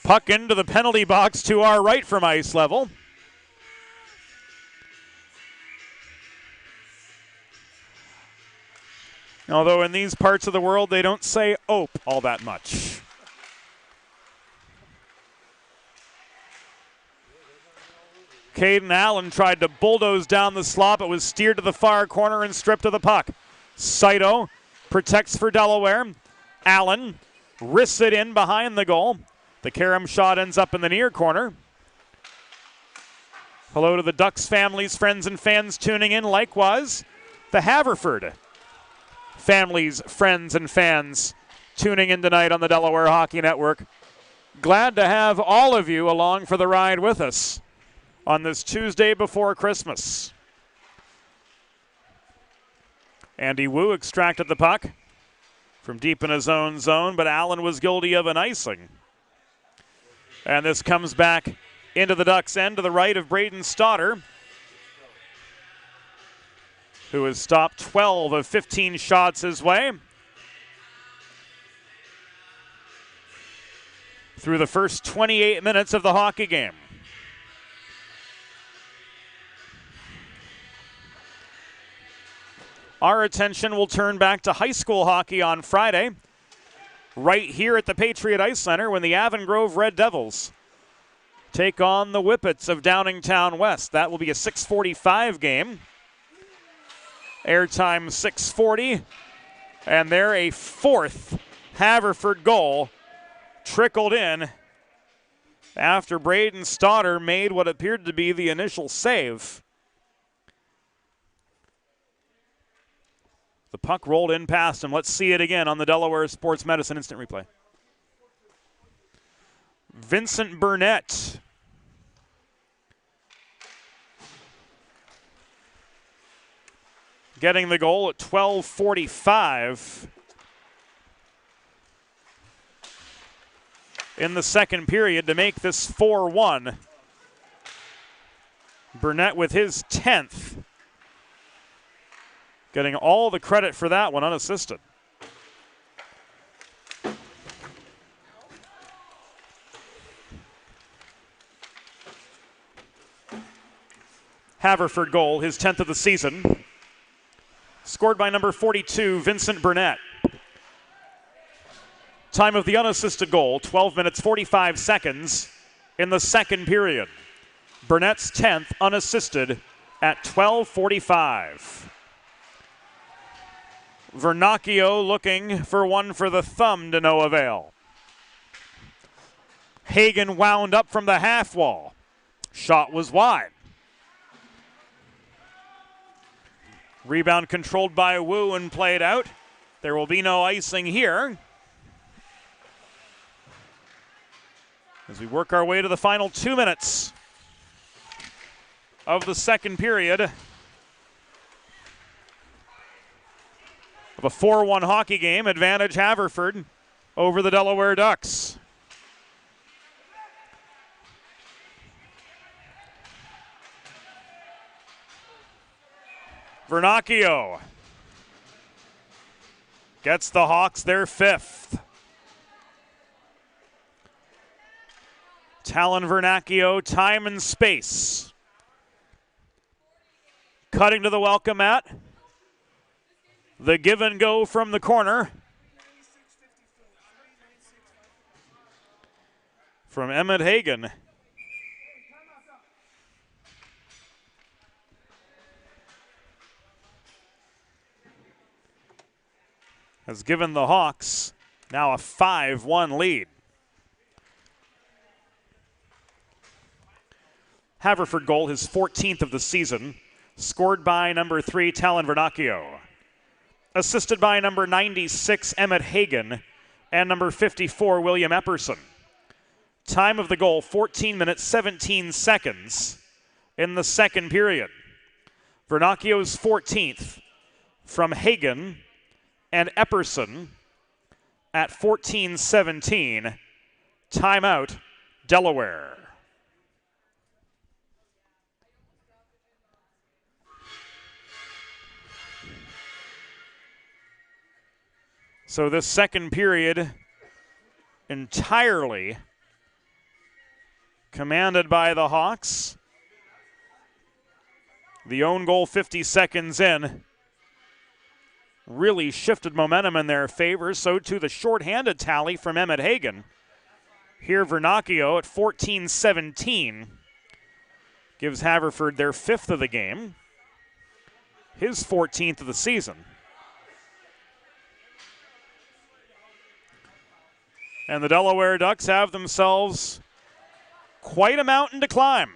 S1: Puck into the penalty box to our right from ice level. Although in these parts of the world, they don't say ope all that much. Caden Allen tried to bulldoze down the slot, but was steered to the far corner and stripped of the puck. Saito protects for Delaware. Allen wrists it in behind the goal. The carom shot ends up in the near corner. Hello to the Ducks families, friends, and fans tuning in. Likewise, the Haverford families, friends, and fans tuning in tonight on the Delaware Hockey Network. Glad to have all of you along for the ride with us on this Tuesday before Christmas. Andy Wu extracted the puck from deep in his own zone, but Allen was guilty of an icing. And this comes back into the Ducks' end to the right of Braden Stoddard, who has stopped 12 of 15 shots his way through the first 28 minutes of the hockey game. Our attention will turn back to high school hockey on Friday, right here at the Patriot Ice Center, when the Avon Grove Red Devils take on the Whippets of Downingtown West. That will be a 6:45 game. Airtime 6:40, and there a fourth Haverford goal trickled in after Braden Stoddard made what appeared to be the initial save. The puck rolled in past him. Let's see it again on the Delaware Sports Medicine instant replay. Vincent Burnett getting the goal at 12:45 in the second period to make this 4-1. Burnett with his 10th. Getting all the credit for that one unassisted. Haverford goal, his 10th of the season. Scored by number 42, Vincent Burnett. Time of the unassisted goal, 12 minutes, 45 seconds in the second period. Burnett's 10th unassisted at 12:45. Vernacchio looking for one for the thumb to no avail. Hagen wound up from the half wall. Shot was wide. Rebound controlled by Wu and played out. There will be no icing here as we work our way to the final 2 minutes of the second period of a 4-1 hockey game. Advantage Haverford over the Delaware Ducks. Vernacchio gets the Hawks their 5th. Talon Vernacchio, time and space. Cutting to the welcome mat. The give and go from the corner from Emmett Hagen. has given the Hawks now a 5-1 lead. Haverford goal, his 14th of the season, scored by number 3, Talon Vernacchio. Assisted by number 96, Emmett Hagan, and number 54, William Epperson. Time of the goal, 14 minutes, 17 seconds in the second period. Vernacchio's 14th from Hagan and Epperson at 14:17. Timeout, Delaware. So this second period entirely commanded by the Hawks. The own goal 50 seconds in really shifted momentum in their favor. So too the shorthanded tally from Emmett Hagan. Here Vernacchio at 14:17 gives Haverford their 5th of the game, his 14th of the season. And the Delaware Ducks have themselves quite a mountain to climb.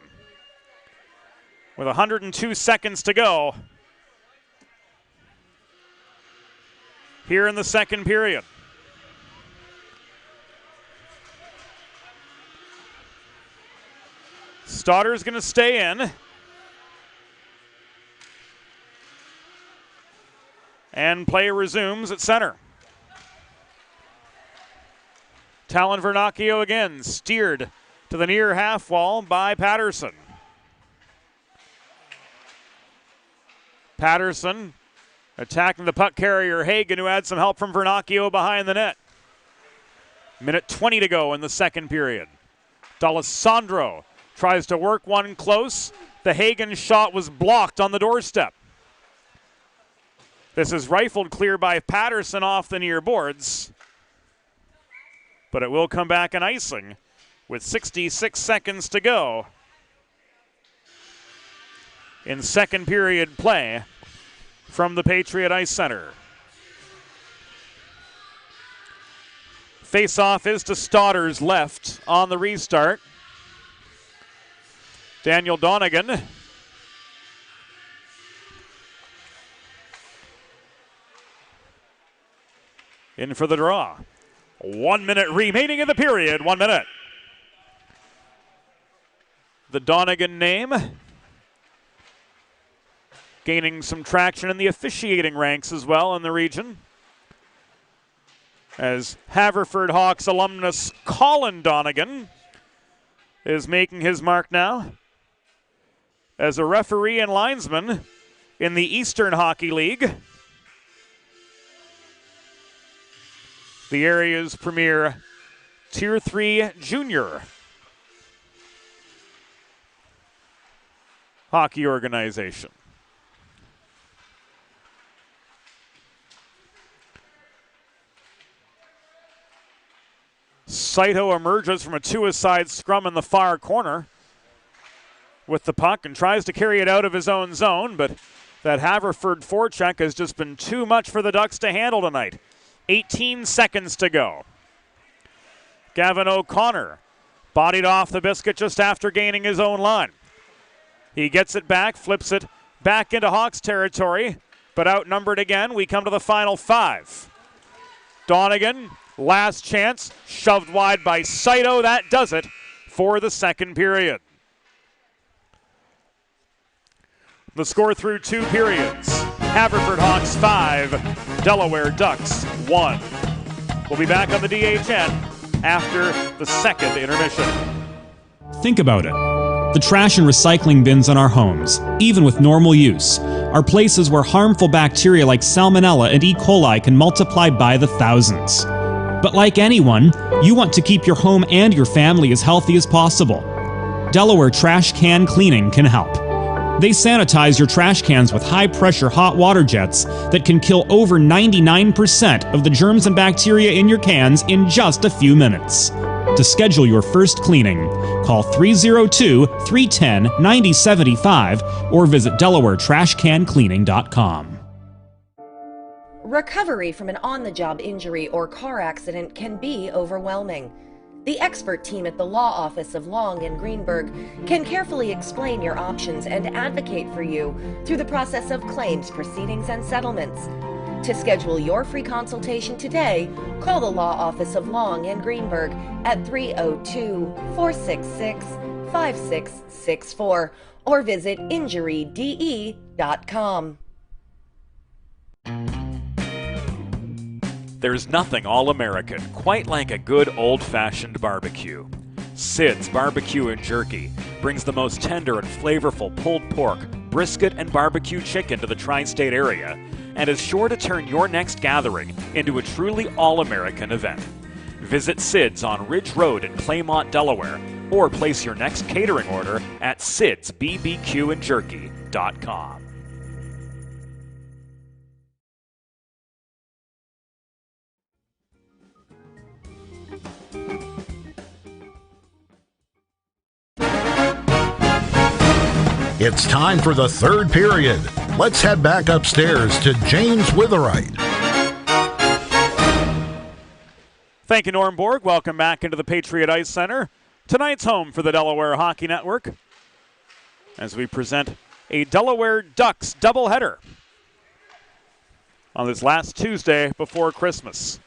S1: With 102 seconds to go here in the second period. Stotter's going to stay in. And play resumes at center. Talon Vernacchio again, steered to the near half wall by Patterson. Patterson attacking the puck carrier Hagan, who had some help from Vernacchio behind the net. Minute 20 to go in the second period. D'Alessandro tries to work one close. The Hagan shot was blocked on the doorstep. This is rifled clear by Patterson off the near boards. But it will come back in icing with 66 seconds to go in second period play from the Patriot Ice Center. Face-off is to Stotter's left on the restart. Daniel Donegan in for the draw. 1 minute remaining in the period. 1 minute. The Donegan name gaining some traction in the officiating ranks as well in the region, as Haverford Hawks alumnus Colin Donegan is making his mark now as a referee and linesman in the Eastern Hockey League, the area's premier Tier 3 junior hockey organization. Saito emerges from a two-a-side scrum in the far corner with the puck and tries to carry it out of his own zone, but that Haverford forecheck has just been too much for the Ducks to handle tonight. 18 seconds to go. Gavin O'Connor bodied off the biscuit just after gaining his own line. He gets it back, flips it back into Hawks territory, but outnumbered again. We come to the final 5. Donegan, last chance, shoved wide by Saito. That does it for the second period. The score through 2 periods. Haverford Hawks 5, Delaware Ducks 1. We'll be back on the DHN after the second intermission.
S3: Think about it. The trash and recycling bins in our homes, even with normal use, are places where harmful bacteria like Salmonella and E. coli can multiply by the thousands. But like anyone, you want to keep your home and your family as healthy as possible. Delaware Trash Can Cleaning can help. They sanitize your trash cans with high-pressure hot water jets that can kill over 99% of the germs and bacteria in your cans in just a few minutes. To schedule your first cleaning, call 302-310-9075 or visit DelawareTrashCanCleaning.com.
S2: Recovery from an on-the-job injury or car accident can be overwhelming. The expert team at the law office of Long and Greenberg can carefully explain your options and advocate for you through the process of claims, proceedings, and settlements. To schedule your free consultation today, call the law office of Long and Greenberg at 302-466-5664 or visit injuryde.com.
S1: There's nothing all-American quite like a good old-fashioned barbecue. Sid's Barbecue and Jerky brings the most tender and flavorful pulled pork, brisket, and barbecue chicken to the tri-state area and is sure to turn your next gathering into a truly all-American event. Visit Sid's on Ridge Road in Claymont, Delaware, or place your next catering order at sidsbbqandjerky.com.
S4: It's time for the third period. Let's head back upstairs to James Witherite.
S1: Thank you, Norm Borg. Welcome back into the Patriot Ice Center. Tonight's home for the Delaware Hockey Network as we present a Delaware Ducks doubleheader on this last Tuesday before Christmas.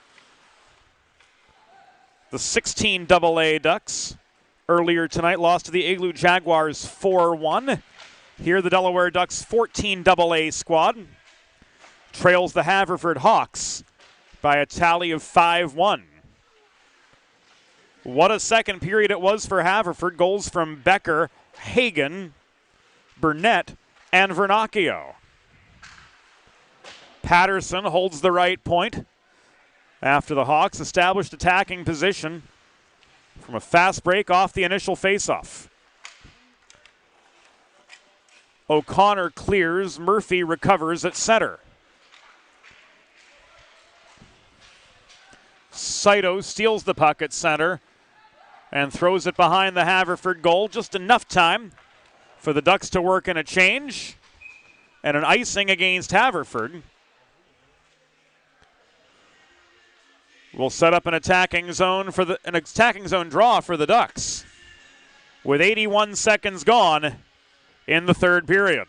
S1: The 16 AA Ducks earlier tonight lost to the Igloo Jaguars 4-1. Here the Delaware Ducks 14 AA squad trails the Haverford Hawks by a tally of 5-1. What a second period it was for Haverford. Goals from Becker, Hagen, Burnett, and Vernacchio. Patterson holds the right point after the Hawks established attacking position from a fast break off the initial faceoff. O'Connor clears, Murphy recovers at center. Saito steals the puck at center and throws it behind the Haverford goal. Just enough time for the Ducks to work in a change and an icing against Haverford. Will set up an attacking zone draw for the Ducks with 81 seconds gone in the third period.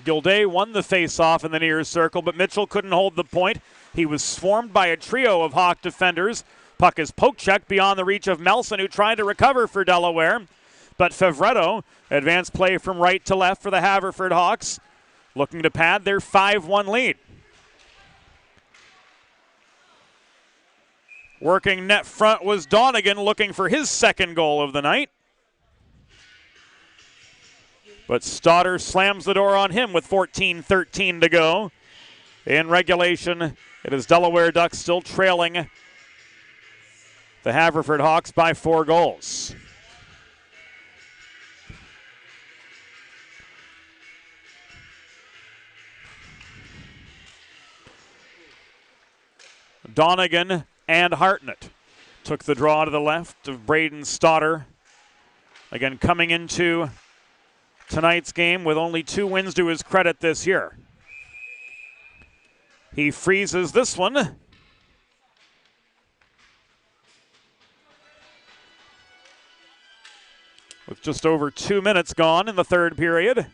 S1: Gilday won the face-off in the near circle, but Mitchell couldn't hold the point. He was swarmed by a trio of Hawk defenders. Puck is poke-checked beyond the reach of Melson, who tried to recover for Delaware. But Favretto, advanced play from right to left for the Haverford Hawks, looking to pad their 5-1 lead. Working net front was Donegan, looking for his second goal of the night. But Stoddard slams the door on him with 14:13 to go. In regulation, it is Delaware Ducks still trailing the Haverford Hawks by 4 goals. Donegan and Hartnett took the draw to the left of Braden Stoddard. Again, coming into tonight's game with only 2 wins to his credit this year. He freezes this one. With just over 2 minutes gone in the third period.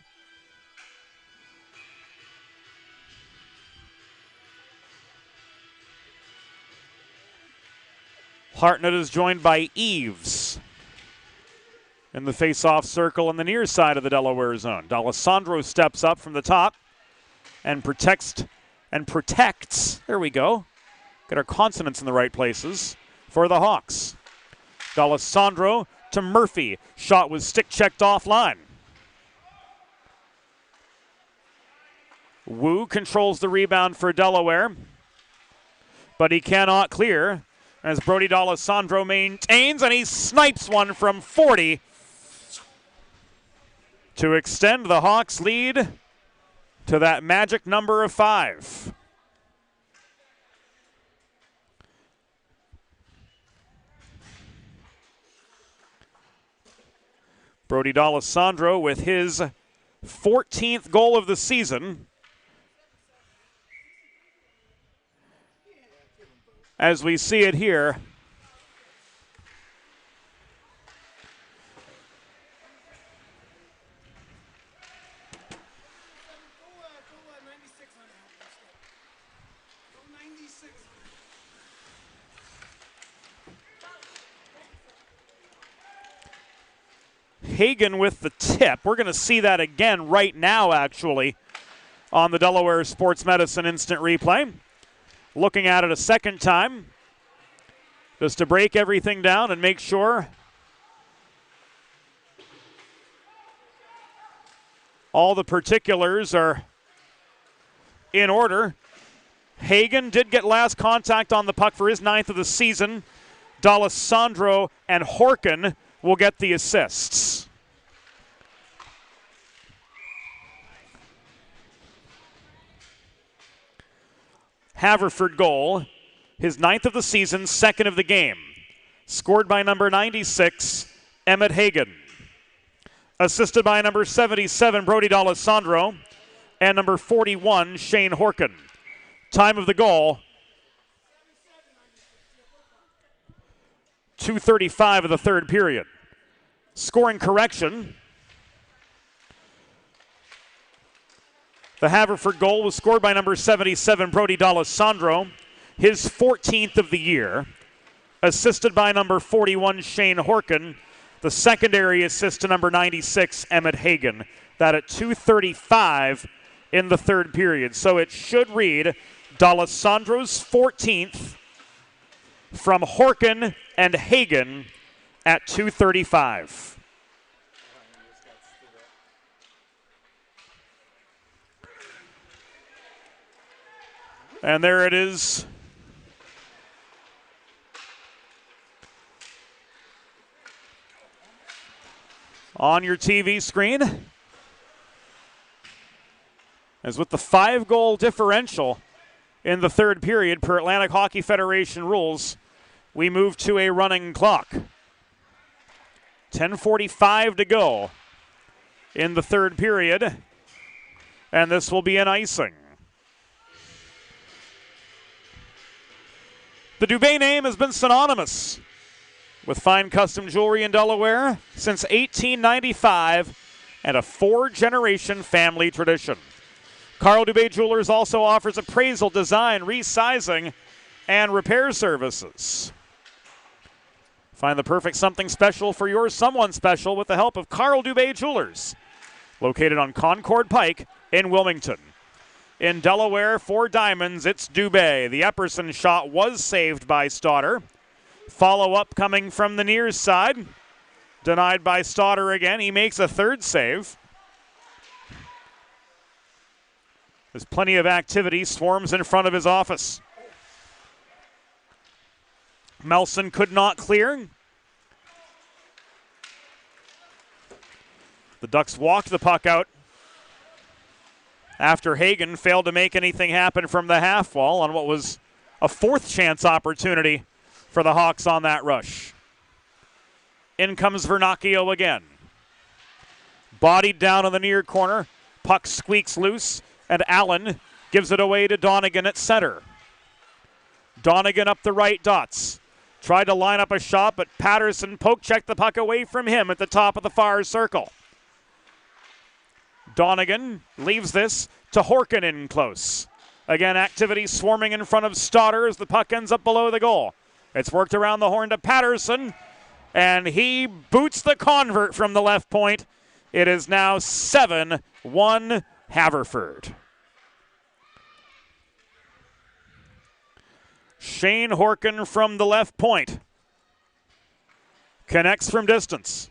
S1: Hartnett is joined by Eves in the face-off circle on the near side of the Delaware zone. D'Alessandro steps up from the top and protects. There we go. Get our consonants in the right places for the Hawks. D'Alessandro to Murphy. Shot was stick-checked offline. Wu controls the rebound for Delaware, but he cannot clear as Brody D'Alessandro maintains, and he snipes one from 40 to extend the Hawks' lead to that magic number of 5. Brody D'Alessandro with his 14th goal of the season. As we see it here. Hagen with the tip. We're going to see that again right now, actually, on the Delaware Sports Medicine Instant Replay. Looking at it a second time, just to break everything down and make sure all the particulars are in order. Hagen did get last contact on the puck for his 9th of the season. D'Alessandro and Horkin will get the assists. Haverford goal, his 9th of the season, 2nd of the game. Scored by number 96, Emmett Hagen. Assisted by number 77, Brody D'Alessandro, and number 41, Shane Horkin. Time of the goal, 2:35 of the third period. Scoring correction. The Haverford goal was scored by number 77, Brody D'Alessandro, his 14th of the year. Assisted by number 41, Shane Horkin. The secondary assist to number 96, Emmett Hagen. That at 2:35 in the third period. So it should read D'Alessandro's 14th from Horkin and Hagen at 2:35. And there it is. On your TV screen. As with the 5-goal differential in the third period per Atlantic Hockey Federation rules, we move to a running clock. 10:45 to go in the third period, and this will be an icing. The Dubé name has been synonymous with fine custom jewelry in Delaware since 1895 and a 4-generation family tradition. Carl Dubé Jewelers also offers appraisal, design, resizing, and repair services. Find the perfect something special for your someone special with the help of Carl Dubé Jewelers, located on Concord Pike in Wilmington. In Delaware, for diamonds, it's Dubé. The Epperson shot was saved by Stodder. Follow-up coming from the near side. Denied by Stodder again. He makes a third save. There's plenty of activity. Swarms in front of his office. Melson could not clear. The Ducks walked the puck out after Hagen failed to make anything happen from the half wall on what was a 4th chance opportunity for the Hawks on that rush. In comes Vernacchio again. Bodied down in the near corner. Puck squeaks loose, and Allen gives it away to Donegan at center. Donegan up the right dots. Tried to line up a shot, but Patterson poke-checked the puck away from him at the top of the far circle. Donegan leaves this to Horkin in close. Again, activity swarming in front of Stodder as the puck ends up below the goal. It's worked around the horn to Patterson, and he boots the convert from the left point. It is now 7-1 Haverford. Shane Horkin from the left point. Connects from distance.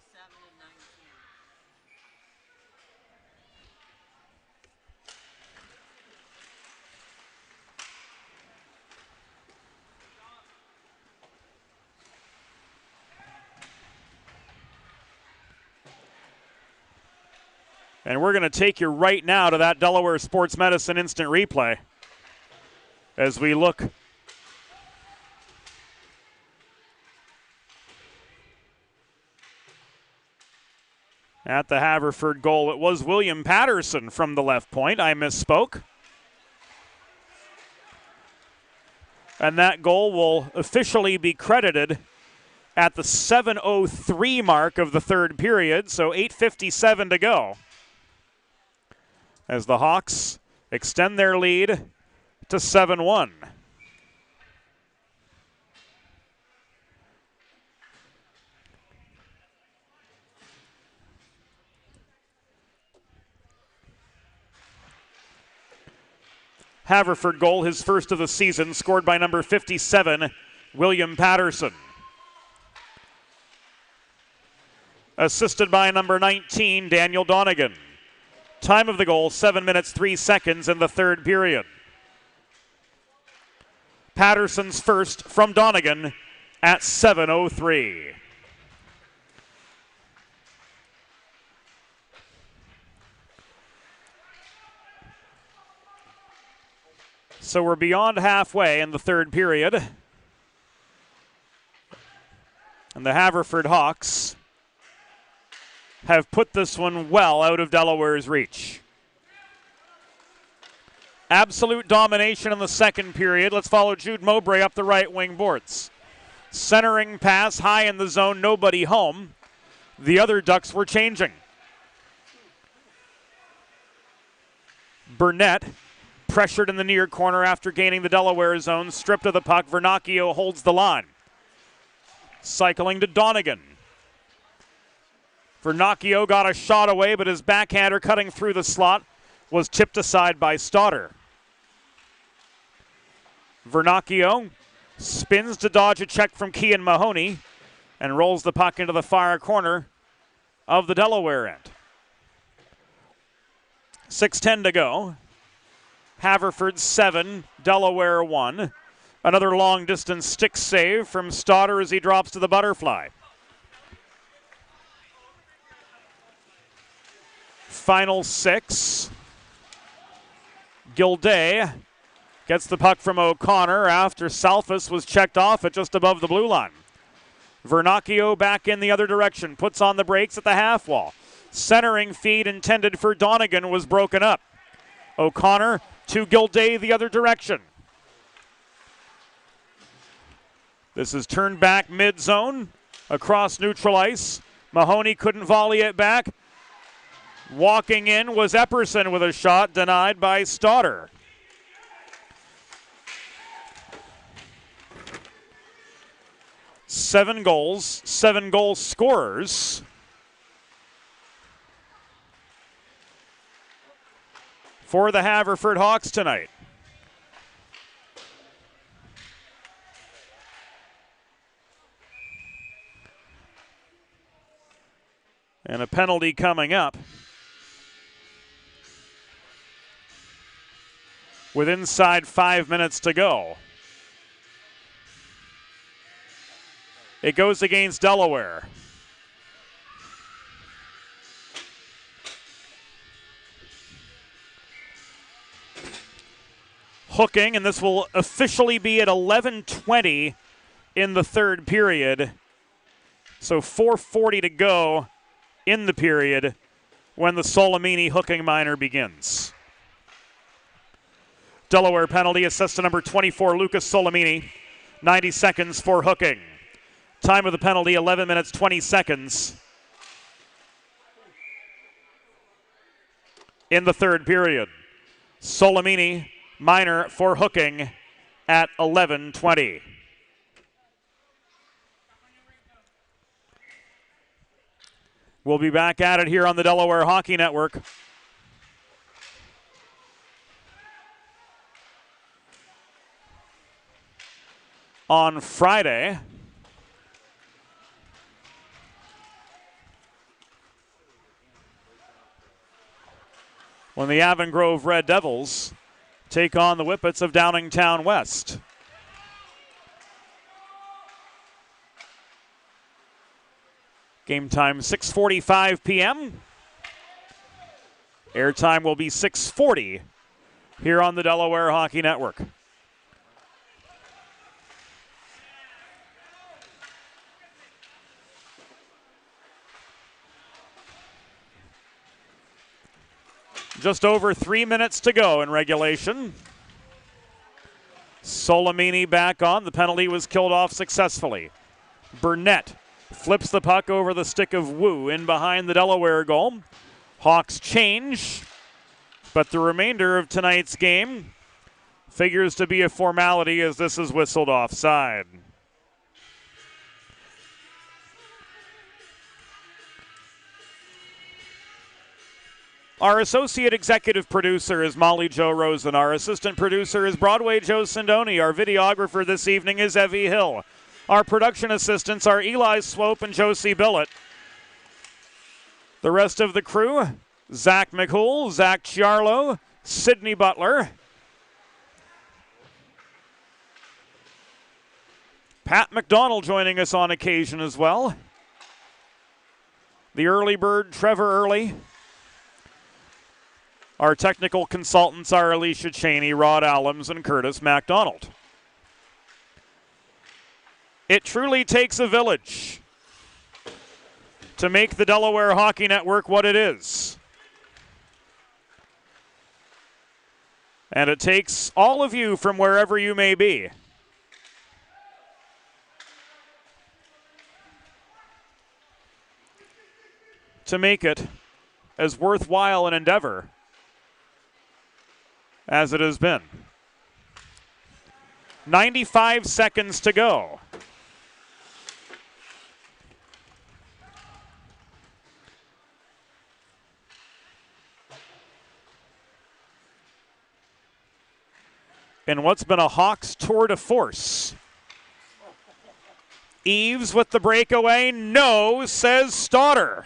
S1: And we're going to take you right now to that Delaware Sports Medicine Instant Replay as we look At the Haverford goal, it was William Patterson from the left point. I misspoke. And that goal will officially be credited at the 7:03 mark of the third period, so 8:57 to go, as the Hawks extend their lead to 7-1. Haverford goal, his first of the season, scored by number 57, William Patterson. Assisted by number 19, Daniel Donegan. Time of the goal, 7 minutes, 3 seconds in the third period. Patterson's first from Donegan at 7:03. So we're beyond halfway in the third period. And the Haverford Hawks have put this one well out of Delaware's reach. Absolute domination in the second period. Let's follow Jude Mowbray up the right wing boards. Centering pass high in the zone, nobody home. The other Ducks were changing. Burnett pressured in the near corner after gaining the Delaware zone. Stripped of the puck, Vernacchio holds the line. Cycling to Donegan. Vernacchio got a shot away, but his backhander cutting through the slot was tipped aside by Stoddard. Vernacchio spins to dodge a check from Kean Mahoney and rolls the puck into the far corner of the Delaware end. 6:10 to go. Haverford 7, Delaware 1. Another long distance stick save from Stoddard as he drops to the butterfly. Final 6. Gilday gets the puck from O'Connor after Salfas was checked off at just above the blue line. Vernacchio back in the other direction, puts on the brakes at the half wall. Centering feed intended for Donegan was broken up. O'Connor to Gilday the other direction. This is turned back mid-zone across neutral ice. Mahoney couldn't volley it back. Walking in was Epperson with a shot denied by Stoddard. Seven goal scorers. For the Haverford Hawks tonight. And a penalty coming up. With inside 5 minutes to go. It goes against Delaware. Hooking, and this will officially be at 11:20 in the third period. So 4:40 to go in the period when the Solomini hooking minor begins. Delaware penalty, assist to number 24, Lucas Solomini. 90 seconds for hooking. Time of the penalty, 11 minutes, 20 seconds in the third period. Solomini minor for hooking at 11:20. We'll be back at it here on the Delaware Hockey Network. On Friday, when the Avon Grove Red Devils take on the Whippets of Downingtown West. Game time 6:45 p.m. Airtime will be 6:40 here on the Delaware Hockey Network. just over 3 minutes to go in regulation. Solomini back on. The penalty was killed off successfully. Burnett flips the puck over the stick of Wu in behind the Delaware goal. Hawks change, but the remainder of tonight's game figures to be a formality as this is whistled offside. Our associate executive producer is Molly Jo Rosen. Our assistant producer is Broadway Joe Sindoni. Our videographer this evening is Evie Hill. Our production assistants are Eli Swope and Josie Billett. The rest of the crew, Zach McCool, Zach Chiarlo, Sydney Butler, Pat McDonald joining us on occasion as well. The early bird, Trevor Early. Our technical consultants are Alicia Cheney, Rod Allums, and Curtis MacDonald. It truly takes a village to make the Delaware Hockey Network what it is. And it takes all of you from wherever you may be to make it as worthwhile an endeavor as it has been. 95 seconds to go. In what's been a Hawks tour de force. Eves with the breakaway. No, says Stodder.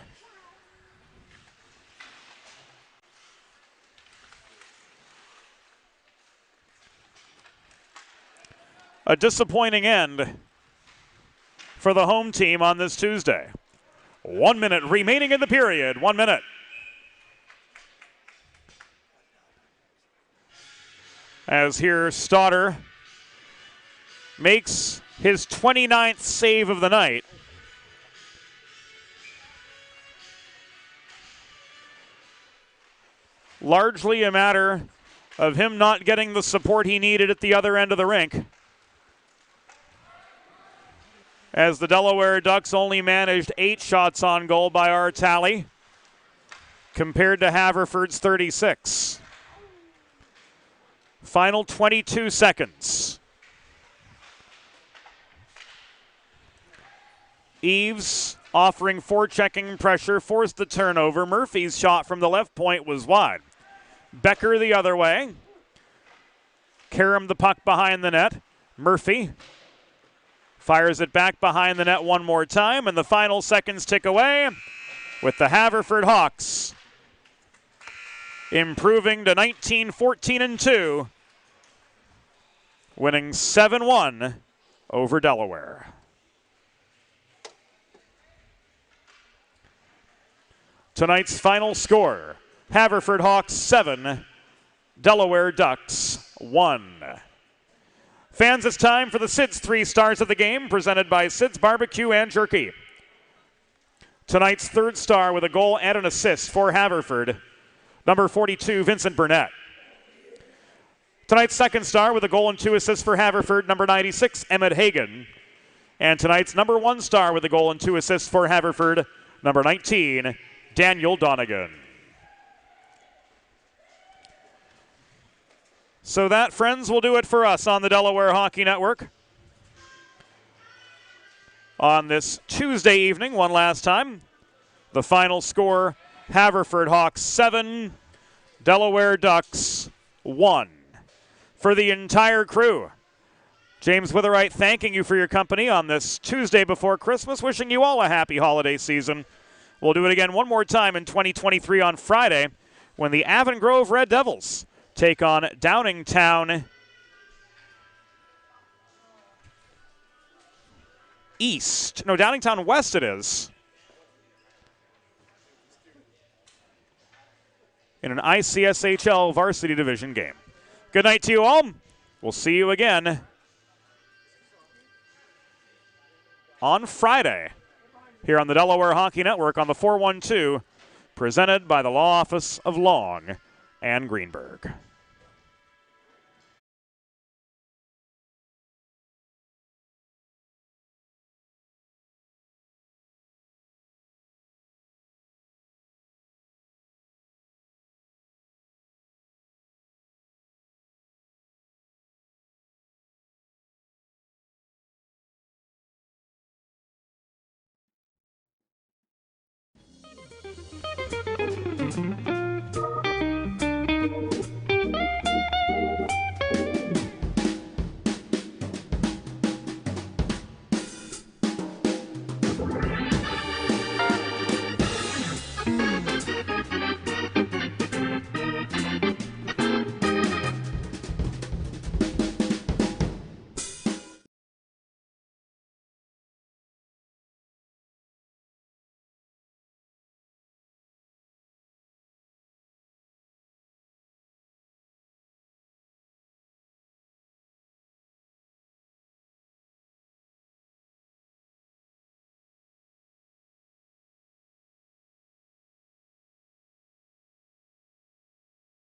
S1: A disappointing end for the home team on this Tuesday. 1 minute remaining in the period. 1 minute. As here Stodder makes his 29th save of the night. Largely a matter of him not getting the support he needed at the other end of the rink, as the Delaware Ducks only managed 8 shots on goal by our tally, compared to Haverford's 36. Final 22 seconds. Eves offering forechecking pressure, forced the turnover. Murphy's shot from the left point was wide. Becker the other way. Karam the puck behind the net. Murphy fires it back behind the net one more time, and the final seconds tick away with the Haverford Hawks improving to 19-14-2, winning 7-1 over Delaware. Tonight's final score, Haverford Hawks 7, Delaware Ducks 1. Fans, it's time for the Sid's 3 stars of the game, presented by Sid's Barbecue and Jerky. Tonight's third star with a goal and an assist for Haverford, number 42, Vincent Burnett. Tonight's second star with a goal and 2 assists for Haverford, number 96, Emmett Hagan. And tonight's number 1 star with a goal and 2 assists for Haverford, number 19, Daniel Donegan. So that, friends, will do it for us on the Delaware Hockey Network on this Tuesday evening. One last time, the final score, Haverford Hawks 7, Delaware Ducks 1. For the entire crew, James Witherite thanking you for your company on this Tuesday before Christmas, wishing you all a happy holiday season. We'll do it again one more time in 2023 on Friday when the Avon Grove Red Devils take on Downingtown East. No, Downingtown West it is. In an ICSHL varsity division game. Good night to you all. We'll see you again on Friday here on the Delaware Hockey Network on the 412, presented by the Law Office of Long, and Greenberg.